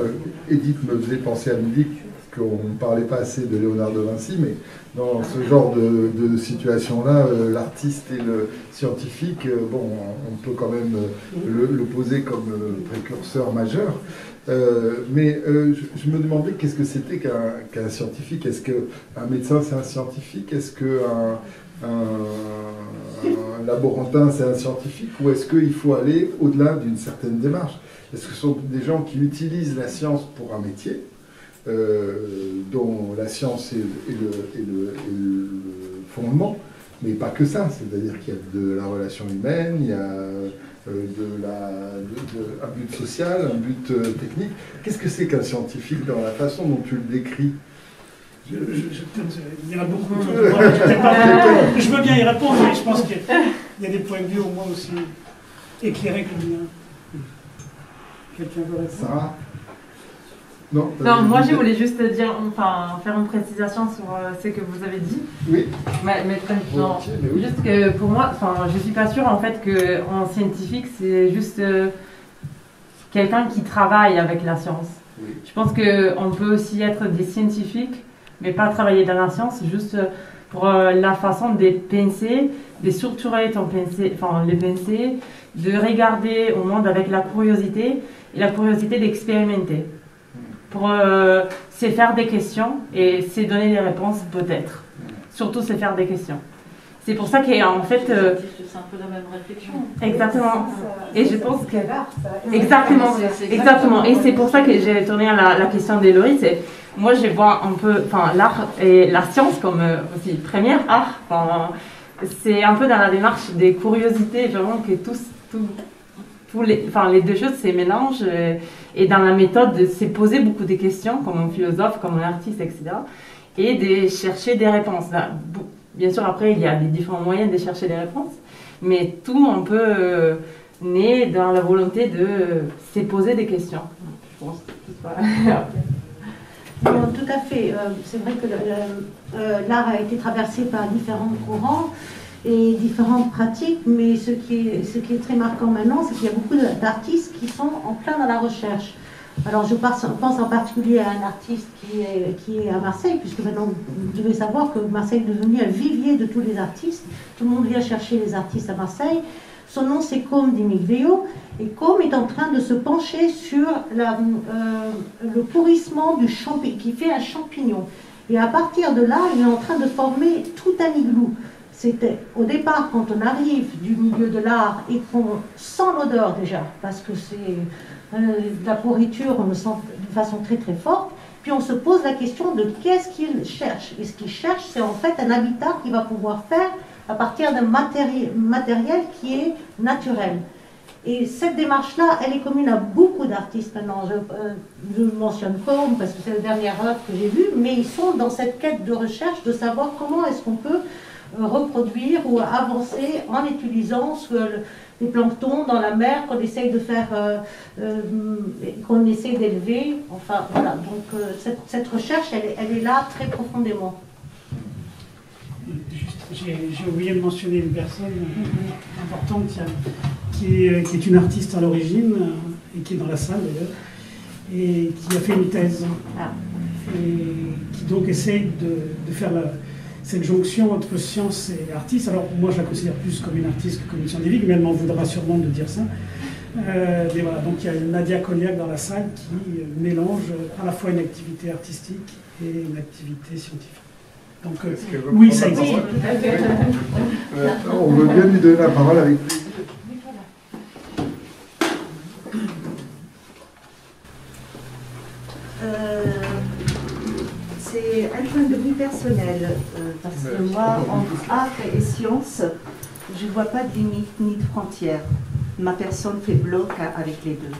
Edith me faisait penser à midi qu'on ne parlait pas assez de Léonard de Vinci, mais dans ce genre de situation-là, l'artiste et le scientifique, on peut quand même le poser comme précurseur majeur. Mais je me demandais qu'est-ce que c'était qu'un scientifique. Est-ce qu'un médecin c'est un scientifique? Est-ce qu'un laborantin c'est un scientifique? Ou est-ce qu'il faut aller au-delà d'une certaine démarche? Est-ce que ce sont des gens qui utilisent la science pour un métier, dont la science est le fondement, mais pas que ça, c'est-à-dire qu'il y a de la relation humaine, il y a un but social, un but technique. Qu'est-ce que c'est qu'un scientifique dans la façon dont tu le décris? Il y en a beaucoup. Je veux bien y répondre, mais je pense qu'il y a des points de vue au moins aussi éclairés que le mien. Quelqu'un veut répondre? Sarah? Non, moi je voulais juste dire, faire une précision sur ce que vous avez dit. Oui. Mais juste que pour moi, je suis pas sûre en fait qu'un scientifique c'est juste quelqu'un qui travaille avec la science. Oui. Je pense qu'on peut aussi être des scientifiques, mais pas travailler dans la science, juste pour la façon de penser, de structurer les pensées, de regarder au monde avec la curiosité et la curiosité d'expérimenter. Pour se faire des questions et se donner des réponses peut-être. Surtout se faire des questions. C'est pour ça qu'en fait... c'est un peu la même réflexion. Exactement. Et je pense que... Exactement. Et c'est pour ça que j'ai tourné à la question d'Héloïse. Moi, je vois un peu l'art et la science comme aussi première art. C'est un peu dans la démarche des curiosités, vraiment que les deux choses se mélangent et dans la méthode de se poser beaucoup de questions comme un philosophe, comme un artiste, etc. Et de chercher des réponses. Bien sûr, après, il y a des différents moyens de chercher des réponses, mais tout un peu né dans la volonté de se poser des questions. Je pense. Non, tout à fait. C'est vrai que l'art a été traversé par différents courants et différentes pratiques, mais ce qui est très marquant maintenant, c'est qu'il y a beaucoup d'artistes qui sont en plein dans la recherche. Alors je pense en particulier à un artiste qui est à Marseille, puisque maintenant vous devez savoir que Marseille est devenu un vivier de tous les artistes. Tout le monde vient chercher les artistes à Marseille. Son nom c'est Com Di Miglio, et Com est en train de se pencher sur le pourrissement du champignon, qui fait un champignon. Et à partir de là, il est en train de former tout un igloo. C'était au départ, quand on arrive du milieu de l'art et qu'on sent l'odeur déjà, parce que c'est de la pourriture, on le sent de façon très très forte, puis on se pose la question de qu'est-ce qu'il cherche. Et ce qu'il cherche, c'est en fait un habitat qu'il va pouvoir faire à partir d'un matériel qui est naturel. Et cette démarche-là, elle est commune à beaucoup d'artistes maintenant. Je mentionne Com parce que c'est la dernière œuvre que j'ai vue, mais ils sont dans cette quête de recherche de savoir comment est-ce qu'on peut reproduire ou avancer en utilisant les planctons dans la mer qu'on essaye de faire, qu'on essaye d'élever. Enfin voilà, donc cette recherche, elle est là très profondément. J'ai oublié de mentionner une personne importante qui est une artiste à l'origine et qui est dans la salle d'ailleurs, et qui a fait une thèse et qui donc essaye de faire cette jonction entre science et artiste. Alors moi je la considère plus comme une artiste que comme une scientifique, mais elle m'en voudra sûrement de dire ça. Mais voilà, donc il y a Nadia Koliak dans la salle qui mélange à la fois une activité artistique et une activité scientifique. Donc oui, ça existe. On veut bien lui donner la parole avec plaisir. C'est un point de vue personnel, parce que moi, entre art et science, je ne vois pas de limite ni de frontières. Ma personne fait bloc avec les deux.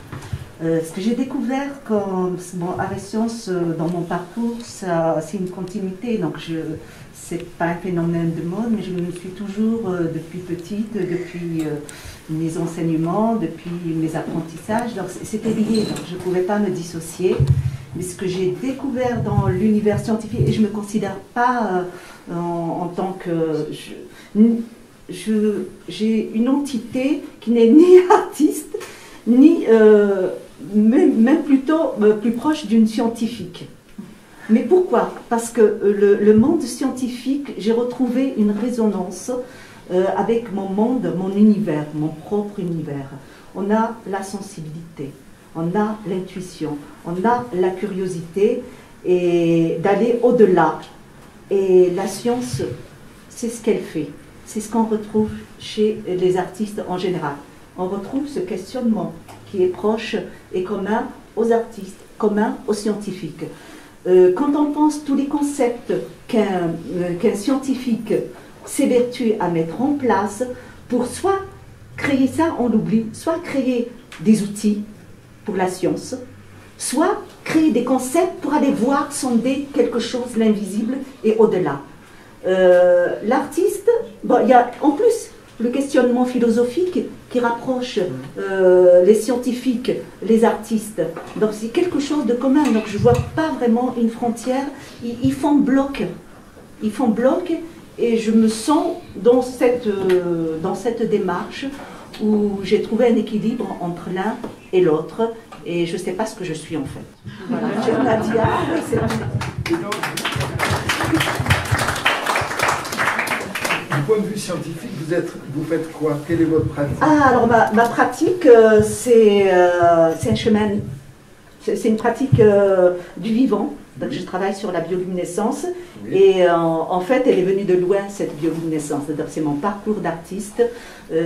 Ce que j'ai découvert comme art et sciences dans mon parcours, c'est une continuité. Donc, ce n'est pas un phénomène de mode, mais je me suis toujours, depuis petite, depuis mes enseignements, depuis mes apprentissages, donc c'était lié. Donc, je ne pouvais pas me dissocier. Mais ce que j'ai découvert dans l'univers scientifique, et je ne me considère pas en tant que... J'ai une entité qui n'est ni artiste, ni même plutôt plus proche d'une scientifique. Mais pourquoi? Parce que le monde scientifique, j'ai retrouvé une résonance avec mon monde, mon univers, mon propre univers. On a la sensibilité, on a l'intuition, on a la curiosité et d'aller au-delà. Et la science, c'est ce qu'elle fait. C'est ce qu'on retrouve chez les artistes en général. On retrouve ce questionnement qui est proche et commun aux artistes, commun aux scientifiques. Quand on pense tous les concepts qu'un scientifique s'évertue à mettre en place pour soit créer ça, on l'oublie, soit créer des outils pour la science, soit créer des concepts pour aller voir, sonder quelque chose, l'invisible et au-delà. L'artiste, bon, il y a en plus le questionnement philosophique qui rapproche les scientifiques, les artistes. Donc c'est quelque chose de commun. Donc je ne vois pas vraiment une frontière. Ils font bloc. Ils font bloc et je me sens dans cette démarche où j'ai trouvé un équilibre entre l'un et l'autre. Et je ne sais pas ce que je suis en fait. Voilà. Nadia, du point de vue scientifique, vous faites quoi? Quelle est votre pratique? Alors ma pratique, c'est un chemin, c'est une pratique du vivant. Donc je travaille sur la bioluminescence, oui. Et en fait elle est venue de loin cette bioluminescence. C'est mon parcours d'artiste,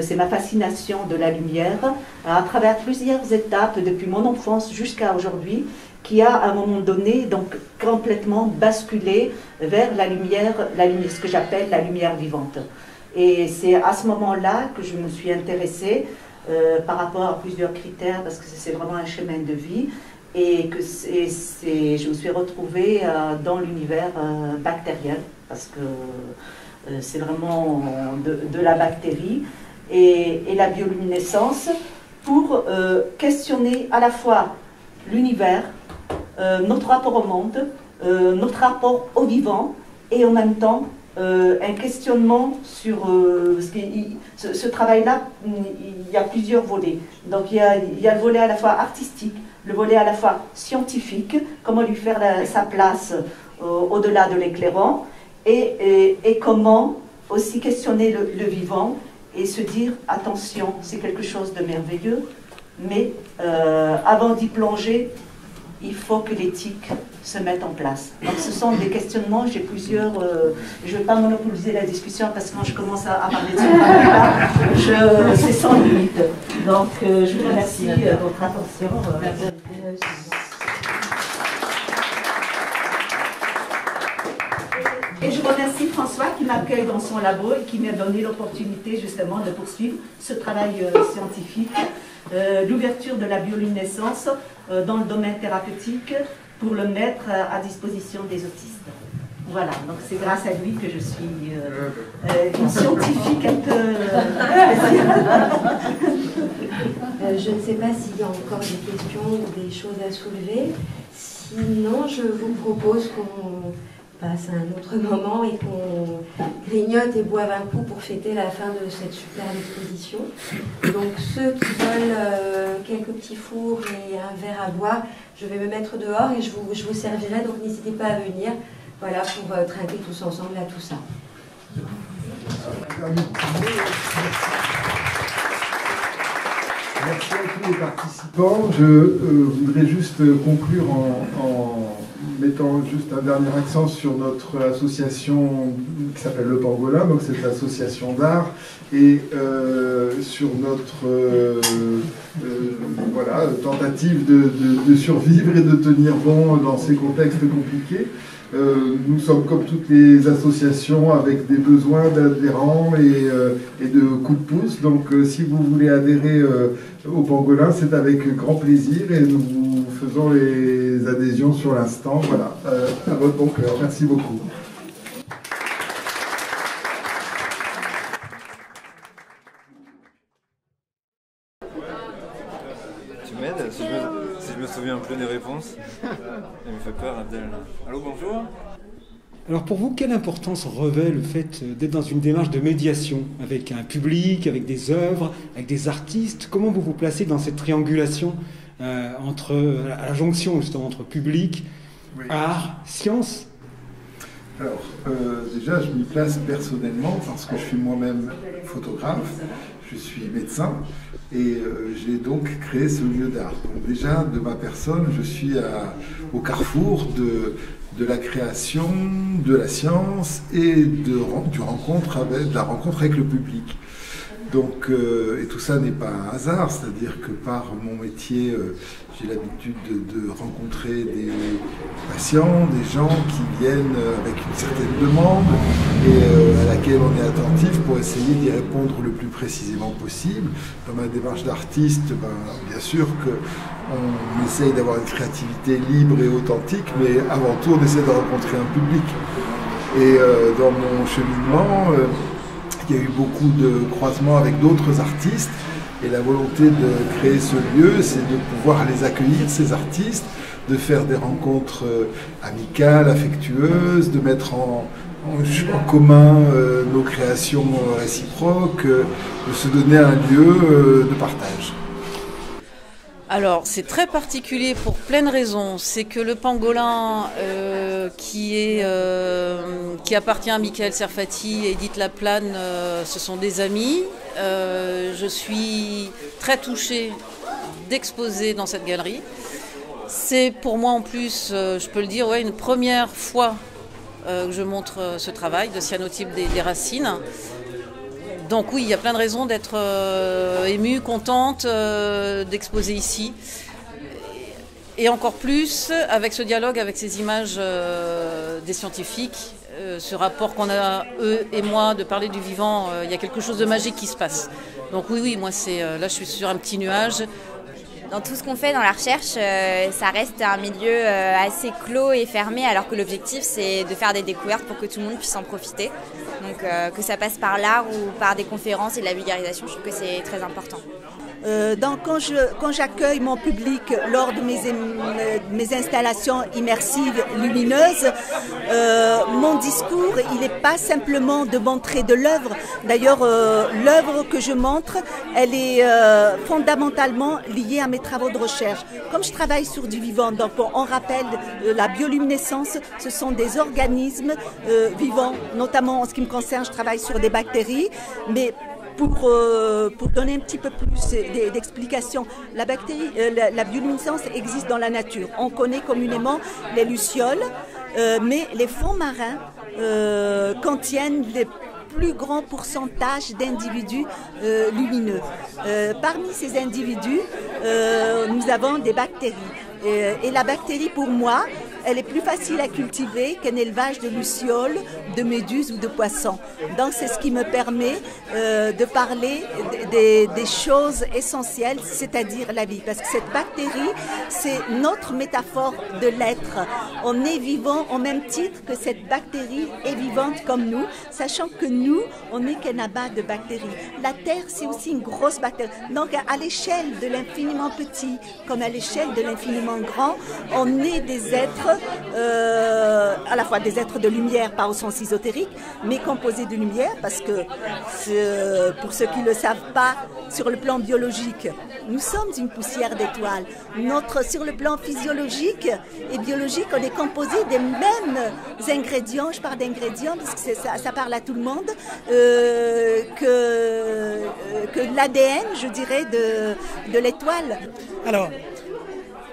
c'est ma fascination de la lumière, à travers plusieurs étapes depuis mon enfance jusqu'à aujourd'hui, qui a à un moment donné donc complètement basculé vers la lumière, ce que j'appelle la lumière vivante. Et c'est à ce moment-là que je me suis intéressée par rapport à plusieurs critères, parce que c'est vraiment un chemin de vie, et que je me suis retrouvée dans l'univers bactérien, parce que c'est vraiment de la bactérie, et la bioluminescence pour questionner à la fois l'univers, notre rapport au monde, notre rapport au vivant, et en même temps un questionnement sur ce travail-là. Il y a plusieurs volets. Donc il y a le volet à la fois artistique, le volet à la fois scientifique, comment lui faire sa place au-delà de l'éclairant, et comment aussi questionner le vivant et se dire attention, c'est quelque chose de merveilleux, mais avant d'y plonger, il faut que l'éthique se mette en place. Donc ce sont des questionnements, j'ai plusieurs... je ne vais pas monopoliser la discussion parce que quand je commence à parler de ce travail-là, c'est sans limite. Donc je vous remercie de votre attention. Et je remercie François qui m'accueille dans son labo et qui m'a donné l'opportunité justement de poursuivre ce travail scientifique, l'ouverture de la bioluminescence dans le domaine thérapeutique pour le mettre à disposition des autistes. Voilà, donc c'est grâce à lui que je suis une scientifique un peu spéciale. Je ne sais pas s'il y a encore des questions ou des choses à soulever. Sinon, je vous propose qu'on passe à un autre moment et qu'on grignote et boive un coup pour fêter la fin de cette superbe exposition. Donc ceux qui veulent quelques petits fours et un verre à boire, je vais me mettre dehors et je vous servirai, donc n'hésitez pas à venir, voilà, pour trinquer tous ensemble à tout ça. Merci à tous les participants. Je voudrais juste conclure en mettant juste un dernier accent sur notre association qui s'appelle Le Pangolin, donc cette association d'art, et sur notre voilà, tentative de survivre et de tenir bon dans ces contextes compliqués. Nous sommes comme toutes les associations avec des besoins d'adhérents et de coups de pouce. Donc si vous voulez adhérer au Pangolin, c'est avec grand plaisir et nous vous faisons les adhésions sur l'instant. Voilà, à votre bon cœur. Merci beaucoup. Tu m'aides si je me souviens un peu des réponses. Il me fait peur, Abdel. Allô, bonjour. Alors pour vous, quelle importance revêt le fait d'être dans une démarche de médiation avec un public, avec des œuvres, avec des artistes? Comment vous vous placez dans cette triangulation à la jonction justement entre public, oui, art, science? Alors déjà, je m'y place personnellement parce que je suis moi-même photographe, je suis médecin et j'ai donc créé ce lieu d'art. Donc déjà, de ma personne, je suis au carrefour de la création, de la science et de la rencontre avec le public. Donc, et tout ça n'est pas un hasard, c'est-à-dire que par mon métier, j'ai l'habitude de rencontrer des patients, des gens qui viennent avec une certaine demande et à laquelle on est attentif pour essayer d'y répondre le plus précisément possible. Dans ma démarche d'artiste, bien sûr qu'on essaye d'avoir une créativité libre et authentique, mais avant tout on essaie de rencontrer un public. Et dans mon cheminement, il y a eu beaucoup de croisements avec d'autres artistes et la volonté de créer ce lieu, c'est de pouvoir les accueillir, ces artistes, de faire des rencontres amicales, affectueuses, de mettre en commun nos créations réciproques, de se donner un lieu de partage. Alors, c'est très particulier pour plein de raisons. C'est que le Pangolin, qui appartient à Michael Serfati et Edith Laplane, ce sont des amis. Je suis très touchée d'exposer dans cette galerie. C'est pour moi en plus, je peux le dire, une première fois que je montre ce travail de cyanotype des racines. Donc oui, il y a plein de raisons d'être émue, contente d'exposer ici. Et encore plus avec ce dialogue, avec ces images des scientifiques, ce rapport qu'on a, eux et moi, de parler du vivant, il y a quelque chose de magique qui se passe. Donc oui, moi là je suis sur un petit nuage. Dans tout ce qu'on fait dans la recherche, ça reste un milieu assez clos et fermé, alors que l'objectif c'est de faire des découvertes pour que tout le monde puisse en profiter. Donc que ça passe par l'art ou par des conférences et de la vulgarisation, je trouve que c'est très important. Donc quand j'accueille mon public lors de mes installations immersives lumineuses, mon discours, il n'est pas simplement de montrer de l'œuvre. D'ailleurs, l'œuvre que je montre, elle est fondamentalement liée à mes travaux de recherche. Comme je travaille sur du vivant, donc on rappelle la bioluminescence, ce sont des organismes vivants, notamment en ce qui me concerne, je travaille sur des bactéries, mais pour donner un petit peu plus d'explications, la bioluminescence existe dans la nature. On connaît communément les lucioles, mais les fonds marins contiennent les plus grands pourcentages d'individus lumineux. Parmi ces individus, nous avons des bactéries. Et la bactérie, pour moi, elle est plus facile à cultiver qu'un élevage de lucioles, de méduses ou de poissons. Donc c'est ce qui me permet de parler des choses essentielles, c'est-à-dire la vie. Parce que cette bactérie, c'est notre métaphore de l'être. On est vivant au même titre que cette bactérie est vivante comme nous, sachant que nous, on n'est qu'un amas de bactéries. La Terre, c'est aussi une grosse bactérie. Donc à l'échelle de l'infiniment petit, comme à l'échelle de l'infiniment grand, on est des êtres à la fois des êtres de lumière, pas au sens ésotérique, mais composés de lumière, parce que pour ceux qui ne le savent pas, sur le plan biologique, nous sommes une poussière d'étoiles. Sur le plan physiologique et biologique, on est composé des mêmes ingrédients, je parle d'ingrédients parce que ça parle à tout le monde, que l'ADN, je dirais, de l'étoile. Alors,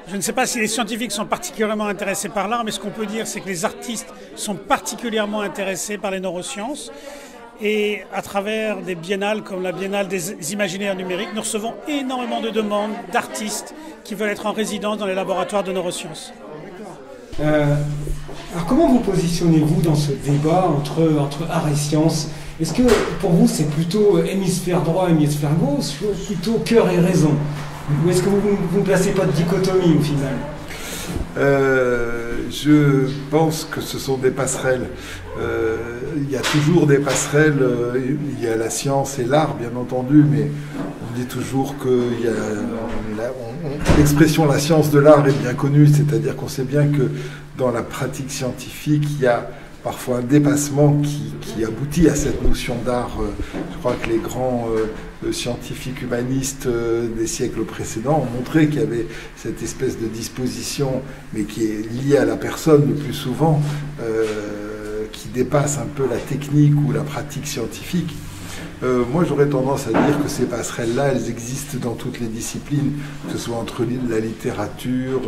je ne sais pas si les scientifiques sont particulièrement intéressés par l'art, mais ce qu'on peut dire, c'est que les artistes sont particulièrement intéressés par les neurosciences. Et à travers des biennales comme la Biennale des imaginaires numériques, nous recevons énormément de demandes d'artistes qui veulent être en résidence dans les laboratoires de neurosciences. Alors comment vous positionnez-vous dans ce débat entre art et science? Est-ce que pour vous c'est plutôt hémisphère droit, hémisphère gauche, ou plutôt cœur et raison? Ou est-ce que vous ne placez pas de dichotomie au final? Je pense que ce sont des passerelles. Il y a toujours des passerelles. Il y a la science et l'art, bien entendu, mais on dit toujours que l'expression la science de l'art est bien connue, c'est-à-dire qu'on sait bien que dans la pratique scientifique, il y a parfois un dépassement qui aboutit à cette notion d'art. Je crois que les grands scientifiques humanistes des siècles précédents ont montré qu'il y avait cette espèce de disposition, mais qui est liée à la personne le plus souvent, qui dépasse un peu la technique ou la pratique scientifique. Moi, j'aurais tendance à dire que ces passerelles-là, elles existent dans toutes les disciplines, que ce soit entre la littérature,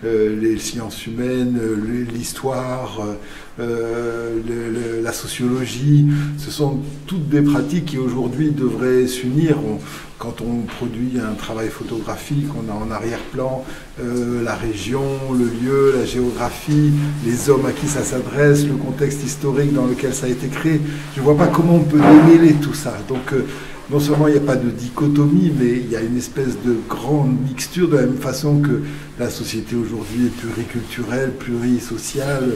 les sciences humaines, l'histoire, la sociologie. Ce sont toutes des pratiques qui aujourd'hui devraient s'unir. Quand on produit un travail photographique, on a en arrière-plan la région, le lieu, la géographie, les hommes à qui ça s'adresse, le contexte historique dans lequel ça a été créé. Je ne vois pas comment on peut démêler tout ça. Donc non seulement il n'y a pas de dichotomie, mais il y a une espèce de grande mixture, de la même façon que la société aujourd'hui est pluriculturelle, plurisociale.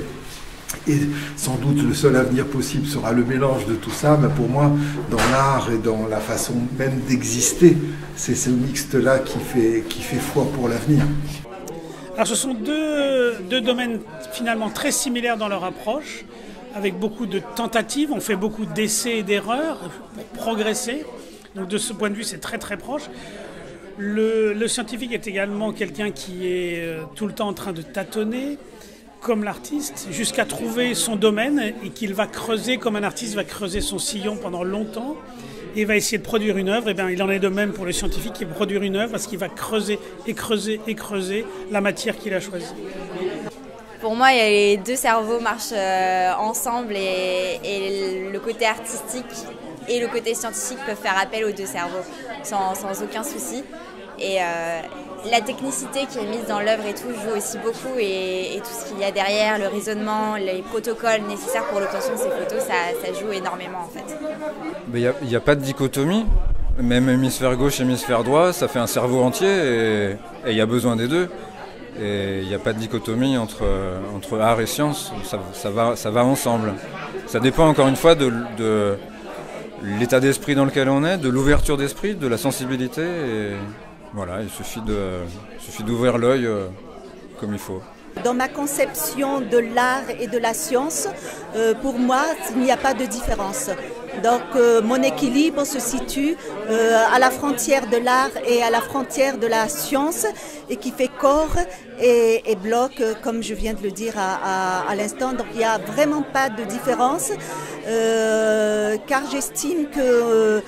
Et sans doute le seul avenir possible sera le mélange de tout ça, mais pour moi, dans l'art et dans la façon même d'exister, c'est ce mixte-là qui fait foi pour l'avenir. Alors ce sont deux domaines finalement très similaires dans leur approche, avec beaucoup de tentatives, on fait beaucoup d'essais et d'erreurs pour progresser, donc de ce point de vue c'est très très proche. Le scientifique est également quelqu'un qui est tout le temps en train de tâtonner, comme l'artiste, jusqu'à trouver son domaine et qu'il va creuser, comme un artiste va creuser son sillon pendant longtemps et va essayer de produire une œuvre. Et bien, il en est de même pour le scientifique qui va produire une œuvre parce qu'il va creuser et creuser et creuser la matière qu'il a choisie. Pour moi, les deux cerveaux marchent ensemble et le côté artistique et le côté scientifique peuvent faire appel aux deux cerveaux sans aucun souci. Et la technicité qui est mise dans l'œuvre et tout joue aussi beaucoup et tout ce qu'il y a derrière, le raisonnement, les protocoles nécessaires pour l'obtention de ces photos, ça joue énormément en fait. Il n'y a pas de dichotomie, même hémisphère gauche, hémisphère droit, ça fait un cerveau entier et il y a besoin des deux. Et il n'y a pas de dichotomie entre art et science, ça va ensemble. Ça dépend encore une fois de l'état d'esprit dans lequel on est, de l'ouverture d'esprit, de la sensibilité. Et voilà, il suffit d'ouvrir l'œil comme il faut. Dans ma conception de l'art et de la science, pour moi, il n'y a pas de différence. Donc mon équilibre se situe à la frontière de l'art et à la frontière de la science et qui fait corps et bloc, comme je viens de le dire à l'instant. Donc il n'y a vraiment pas de différence car j'estime que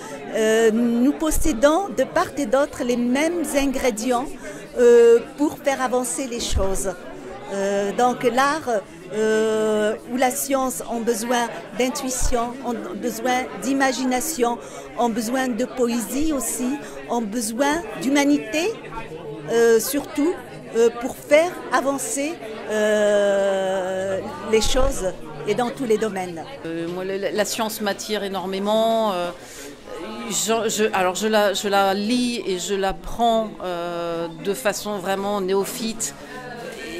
nous possédons de part et d'autre les mêmes ingrédients pour faire avancer les choses. Donc l'art ou la science ont besoin d'intuition, ont besoin d'imagination, ont besoin de poésie aussi, ont besoin d'humanité surtout pour faire avancer les choses et dans tous les domaines. Moi, la science m'attire énormément. Je la lis et je la prends de façon vraiment néophyte.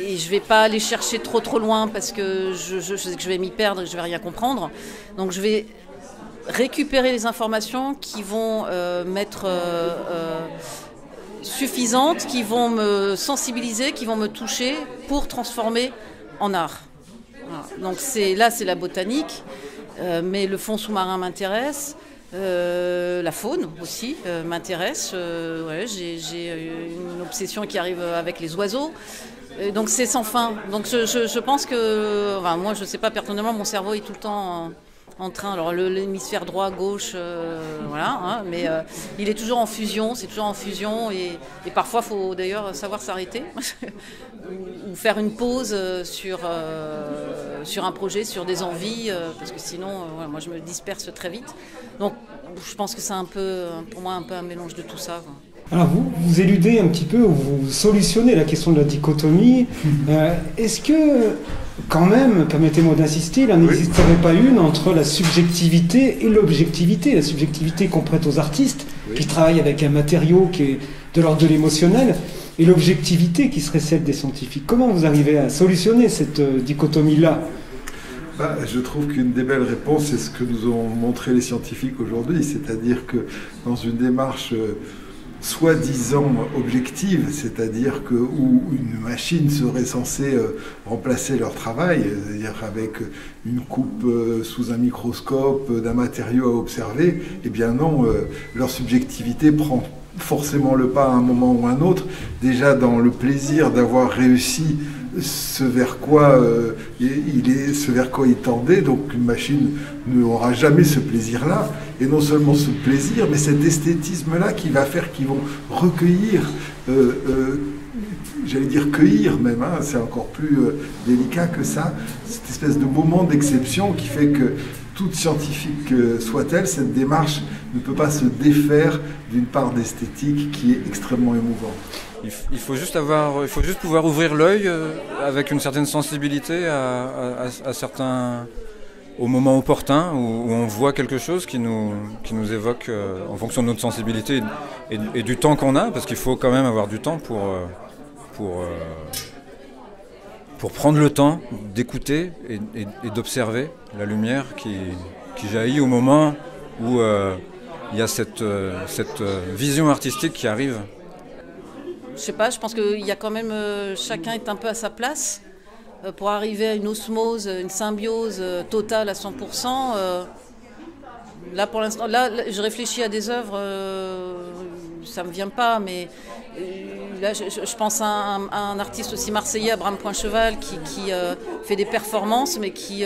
Et je ne vais pas aller chercher trop loin parce que je sais que je vais m'y perdre et que je ne vais rien comprendre. Donc je vais récupérer les informations qui vont m'être suffisantes, qui vont me sensibiliser, qui vont me toucher pour transformer en art. Voilà. Donc c'est la botanique, mais le fond sous-marin m'intéresse. La faune aussi m'intéresse. Ouais, j'ai une obsession qui arrive avec les oiseaux. Donc c'est sans fin. Donc je pense que, enfin, moi je ne sais pas personnellement, mon cerveau est tout le temps en train. Alors l'hémisphère droit, gauche, voilà, hein, mais il est toujours en fusion. C'est toujours en fusion et parfois il faut d'ailleurs savoir s'arrêter ou faire une pause sur un projet, sur des envies, parce que sinon, voilà, moi je me disperse très vite. Donc je pense que c'est un peu, pour moi, un peu un mélange de tout ça. Quoi. Alors vous éludez un petit peu, vous solutionnez la question de la dichotomie. Est-ce que, quand même, permettez-moi d'insister, il n'en existerait pas une entre la subjectivité et l'objectivité? La subjectivité qu'on prête aux artistes, qui travaillent avec un matériau qui est de l'ordre de l'émotionnel, et l'objectivité qui serait celle des scientifiques. Comment vous arrivez à solutionner cette dichotomie-là? Je trouve qu'une des belles réponses, c'est ce que nous ont montré les scientifiques aujourd'hui, c'est-à-dire que dans une démarche soi-disant objective, c'est-à-dire que où une machine serait censée remplacer leur travail, c'est-à-dire avec une coupe sous un microscope d'un matériau à observer, eh bien non, leur subjectivité prend forcément le pas à un moment ou à un autre, déjà dans le plaisir d'avoir réussi ce vers quoi il tendait. Donc une machine n'aura jamais ce plaisir-là, et non seulement ce plaisir, mais cet esthétisme-là qui va faire qu'ils vont recueillir, j'allais dire cueillir même, hein, c'est encore plus délicat que ça, cette espèce de moment d'exception qui fait que toute scientifique soit-elle, cette démarche ne peut pas se défaire d'une part d'esthétique qui est extrêmement émouvante. Il faut juste pouvoir ouvrir l'œil avec une certaine sensibilité à certains, au moment opportun où on voit quelque chose qui nous évoque en fonction de notre sensibilité et du temps qu'on a, parce qu'il faut quand même avoir du temps pour prendre le temps d'écouter et d'observer la lumière qui jaillit au moment où il y a cette vision artistique qui arrive. Je sais pas, je pense qu'il y a quand même, chacun est un peu à sa place pour arriver à une osmose, une symbiose totale à 100%. Là, pour l'instant, je réfléchis à des œuvres, ça me vient pas, mais là, je pense à un artiste aussi marseillais, Abraham Poincheval, qui fait des performances, mais qui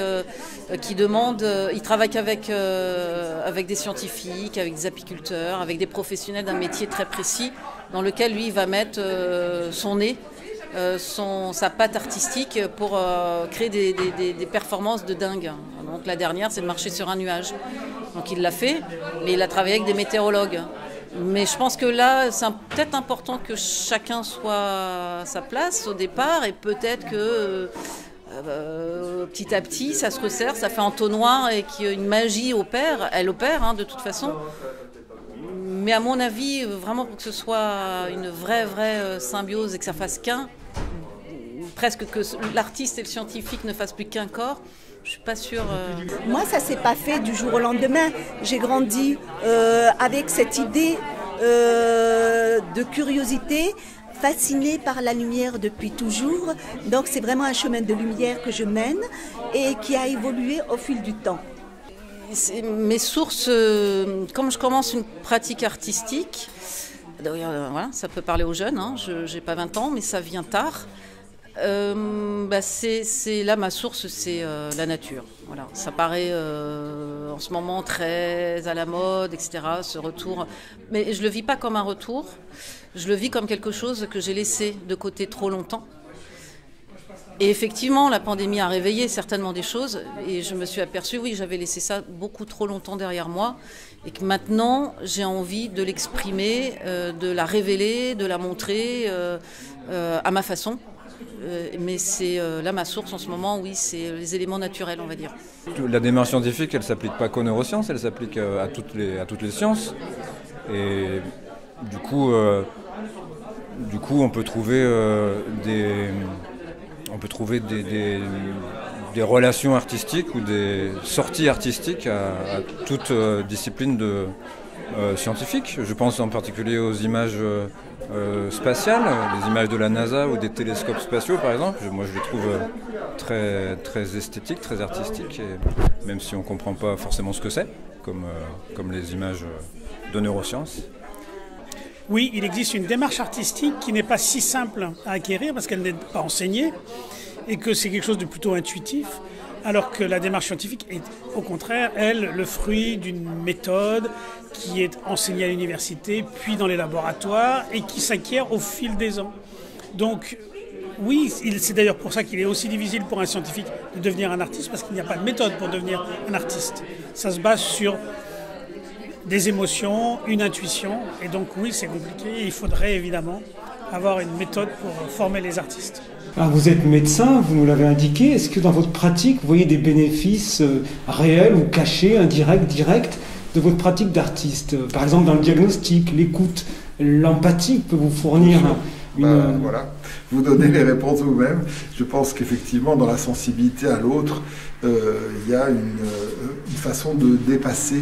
demande, il travaille avec des scientifiques, avec des apiculteurs, avec des professionnels d'un métier très précis, dans lequel lui, il va mettre son nez, sa patte artistique pour créer des performances de dingue. Donc la dernière, c'est de marcher sur un nuage. Donc il l'a fait, mais il a travaillé avec des météorologues. Mais je pense que là, c'est peut-être important que chacun soit à sa place au départ, et peut-être que petit à petit, ça se resserre, ça fait entonnoir et qu'une magie opère. Elle opère, hein, de toute façon. Mais à mon avis, vraiment pour que ce soit une vraie symbiose et que ça fasse qu'un, presque que l'artiste et le scientifique ne fassent plus qu'un corps, Je suis pas sûre. Moi, ça s'est pas fait du jour au lendemain. J'ai grandi avec cette idée de curiosité, fascinée par la lumière depuis toujours. Donc c'est vraiment un chemin de lumière que je mène et qui a évolué au fil du temps. Mes sources, comme je commence une pratique artistique, voilà, ça peut parler aux jeunes, hein, je n'ai pas 20 ans, mais ça vient tard. C'est là ma source, c'est la nature. Voilà, ça paraît en ce moment très à la mode, etc. Ce retour, mais je le vis pas comme un retour. Je le vis comme quelque chose que j'ai laissé de côté trop longtemps. Et effectivement, la pandémie a réveillé certainement des choses, et je me suis aperçue, oui, j'avais laissé ça beaucoup trop longtemps derrière moi, et que maintenant j'ai envie de l'exprimer, de la révéler, de la montrer à ma façon. Mais c'est là ma source en ce moment, oui, c'est les éléments naturels, on va dire. La démarche scientifique, elle ne s'applique pas qu'aux neurosciences, elle s'applique à toutes les sciences. Et du coup, on peut trouver des relations artistiques ou des sorties artistiques à toute discipline scientifique. Je pense en particulier aux images spatiales, les images de la NASA ou des télescopes spatiaux par exemple. Moi je les trouve très, très esthétiques, très artistiques, et même si on ne comprend pas forcément ce que c'est, comme les images de neurosciences. Oui, il existe une démarche artistique qui n'est pas si simple à acquérir parce qu'elle n'est pas enseignée et que c'est quelque chose de plutôt intuitif, alors que la démarche scientifique est au contraire, elle, le fruit d'une méthode qui est enseignée à l'université, puis dans les laboratoires et qui s'acquiert au fil des ans. Donc oui, c'est d'ailleurs pour ça qu'il est aussi difficile pour un scientifique de devenir un artiste, parce qu'il n'y a pas de méthode pour devenir un artiste. Ça se base sur des émotions, une intuition, et donc oui, c'est compliqué. Il faudrait évidemment avoir une méthode pour former les artistes. Alors vous êtes médecin, vous nous l'avez indiqué. Est-ce que dans votre pratique, vous voyez des bénéfices réels ou cachés, indirects, directs de votre pratique d'artiste? Par exemple, dans le diagnostic, l'écoute, l'empathie peut vous fournir une... Voilà, vous donnez les réponses vous-même. Je pense qu'effectivement, dans la sensibilité à l'autre, il y a une façon de dépasser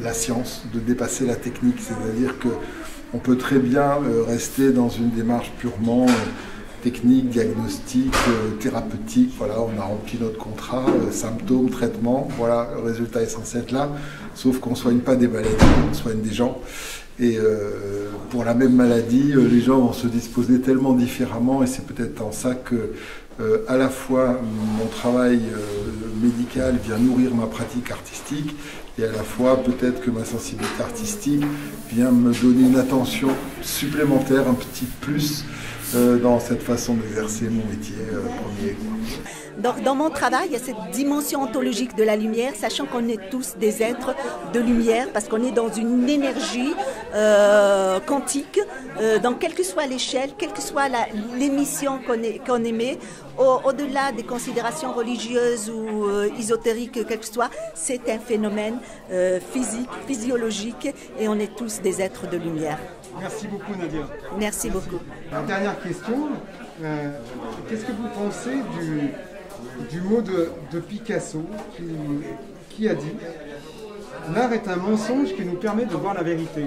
la science, de dépasser la technique. C'est-à-dire qu'on peut très bien rester dans une démarche purement technique, diagnostique, thérapeutique. Voilà, on a rempli notre contrat, symptômes, traitements. Voilà, le résultat est censé être là. Sauf qu'on ne soigne pas des maladies, on soigne des gens. Et pour la même maladie, les gens vont se disposer tellement différemment, et c'est peut-être en ça que à la fois mon travail médical vient nourrir ma pratique artistique, et à la fois peut-être que ma sensibilité artistique vient me donner une attention supplémentaire, un petit plus dans cette façon d'exercer mon métier premier. Dans mon travail, il y a cette dimension ontologique de la lumière, sachant qu'on est tous des êtres de lumière, parce qu'on est dans une énergie quantique, dans quelle que soit l'échelle, quelle que soit l'émission qu'on émet, au-delà des considérations religieuses ou ésotériques, quel que soit, c'est un phénomène physique, physiologique, et on est tous des êtres de lumière. Merci beaucoup, Nadia. Merci beaucoup. Dernière question, qu'est-ce que vous pensez du mot de Picasso qui a dit « L'art est un mensonge qui nous permet de voir la vérité ».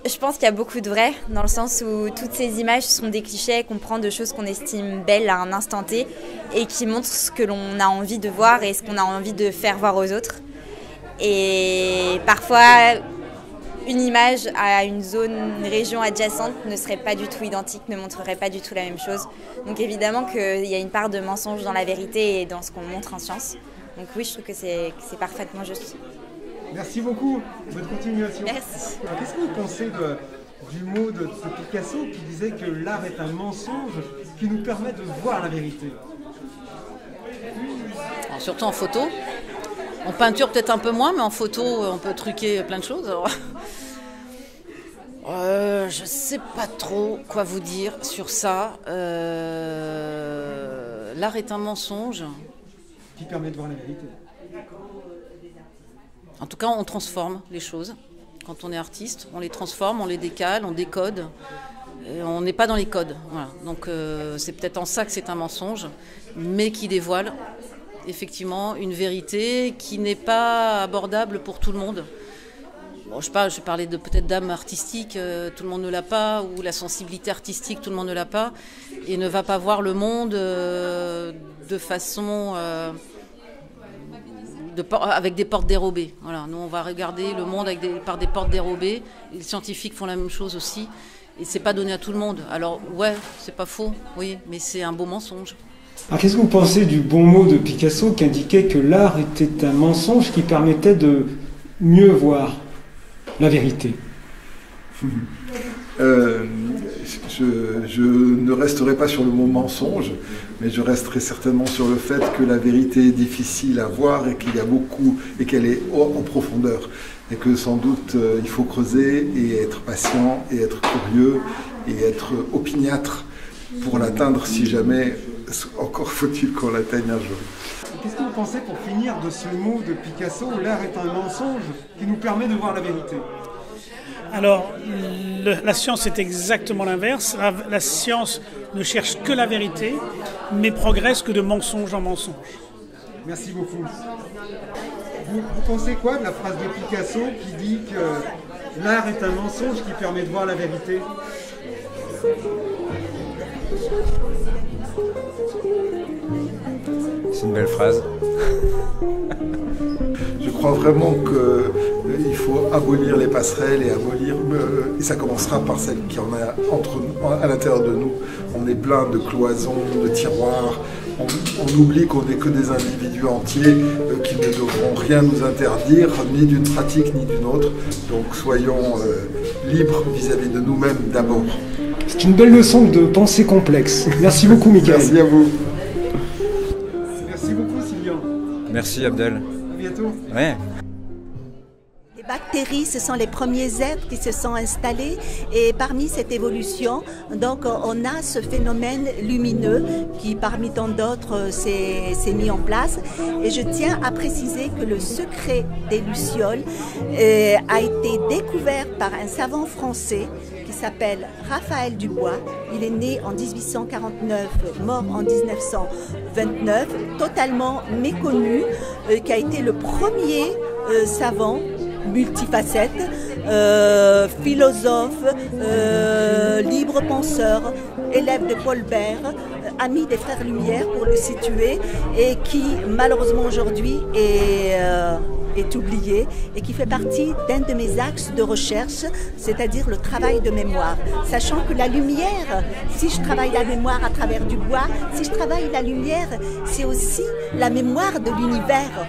Je pense qu'il y a beaucoup de vrai, dans le sens où toutes ces images sont des clichés qu'on prend de choses qu'on estime belles à un instant T et qui montrent ce que l'on a envie de voir et ce qu'on a envie de faire voir aux autres. Et parfois, une image à une région adjacente ne serait pas du tout identique, ne montrerait pas du tout la même chose. Donc évidemment qu'il y a une part de mensonge dans la vérité et dans ce qu'on montre en science. Donc oui, je trouve que c'est parfaitement juste. Merci beaucoup. Bonne continuation. Merci. Qu'est-ce que vous pensez du mot de Picasso qui disait que l'art est un mensonge qui nous permet de voir la vérité? Alors, surtout en photo. En peinture peut-être un peu moins, mais en photo on peut truquer plein de choses. Alors... je ne sais pas trop quoi vous dire sur ça. L'art est un mensonge. Qui permet de voir la vérité. En tout cas, on transforme les choses. Quand on est artiste, on les transforme, on les décale, on décode. On n'est pas dans les codes. Voilà. Donc c'est peut-être en ça que c'est un mensonge, mais qui dévoile effectivement une vérité qui n'est pas abordable pour tout le monde. Bon, je parlais peut-être d'âme artistique, tout le monde ne l'a pas, ou la sensibilité artistique, tout le monde ne l'a pas, et ne va pas voir le monde de façon... avec des portes dérobées. Voilà. Nous, on va regarder le monde par des portes dérobées. Les scientifiques font la même chose aussi. Et c'est pas donné à tout le monde. Alors, ouais, c'est pas faux, oui, mais c'est un beau mensonge. Alors, qu'est-ce que vous pensez du bon mot de Picasso qui indiquait que l'art était un mensonge qui permettait de mieux voir la vérité? Je ne resterai pas sur le mot mensonge, mais je resterai certainement sur le fait que la vérité est difficile à voir et qu'il y a beaucoup, et qu'elle est en profondeur. Et que sans doute il faut creuser et être patient et être curieux et être opiniâtre pour l'atteindre si jamais, encore faut-il qu'on l'atteigne un jour. Qu'est-ce que vous pensez pour finir de ce mot de Picasso, l'art est un mensonge qui nous permet de voir la vérité? Alors, la science est exactement l'inverse. La science ne cherche que la vérité, mais progresse que de mensonge en mensonge. Merci beaucoup. Vous pensez quoi de la phrase de Picasso qui dit que l'art est un mensonge qui permet de voir la vérité? C'est une belle phrase. Je crois vraiment qu'il faut abolir les passerelles et ça commencera par celle qui en a à l'intérieur de nous. On est plein de cloisons, de tiroirs. On oublie qu'on n'est que des individus entiers qui ne devront rien nous interdire, ni d'une pratique ni d'une autre. Donc soyons libres vis-à-vis de nous-mêmes d'abord. C'est une belle leçon de pensée complexe. Merci beaucoup, Michael. Merci à vous. Merci beaucoup, Sylvian. Merci, Abdel. À bientôt. Ouais. Les bactéries, ce sont les premiers êtres qui se sont installés et parmi cette évolution, donc on a ce phénomène lumineux qui parmi tant d'autres s'est mis en place. Et je tiens à préciser que le secret des lucioles a été découvert par un savant français qui s'appelle Raphaël Dubois. Il est né en 1849, mort en 1929, totalement méconnu, qui a été le premier savant multifacette, philosophe, libre penseur, élève de Paul Bert, ami des Frères Lumière pour le situer, et qui malheureusement aujourd'hui est oublié et qui fait partie d'un de mes axes de recherche, c'est-à-dire le travail de mémoire. Sachant que la lumière, si je travaille la mémoire à travers du bois, si je travaille la lumière, c'est aussi la mémoire de l'univers.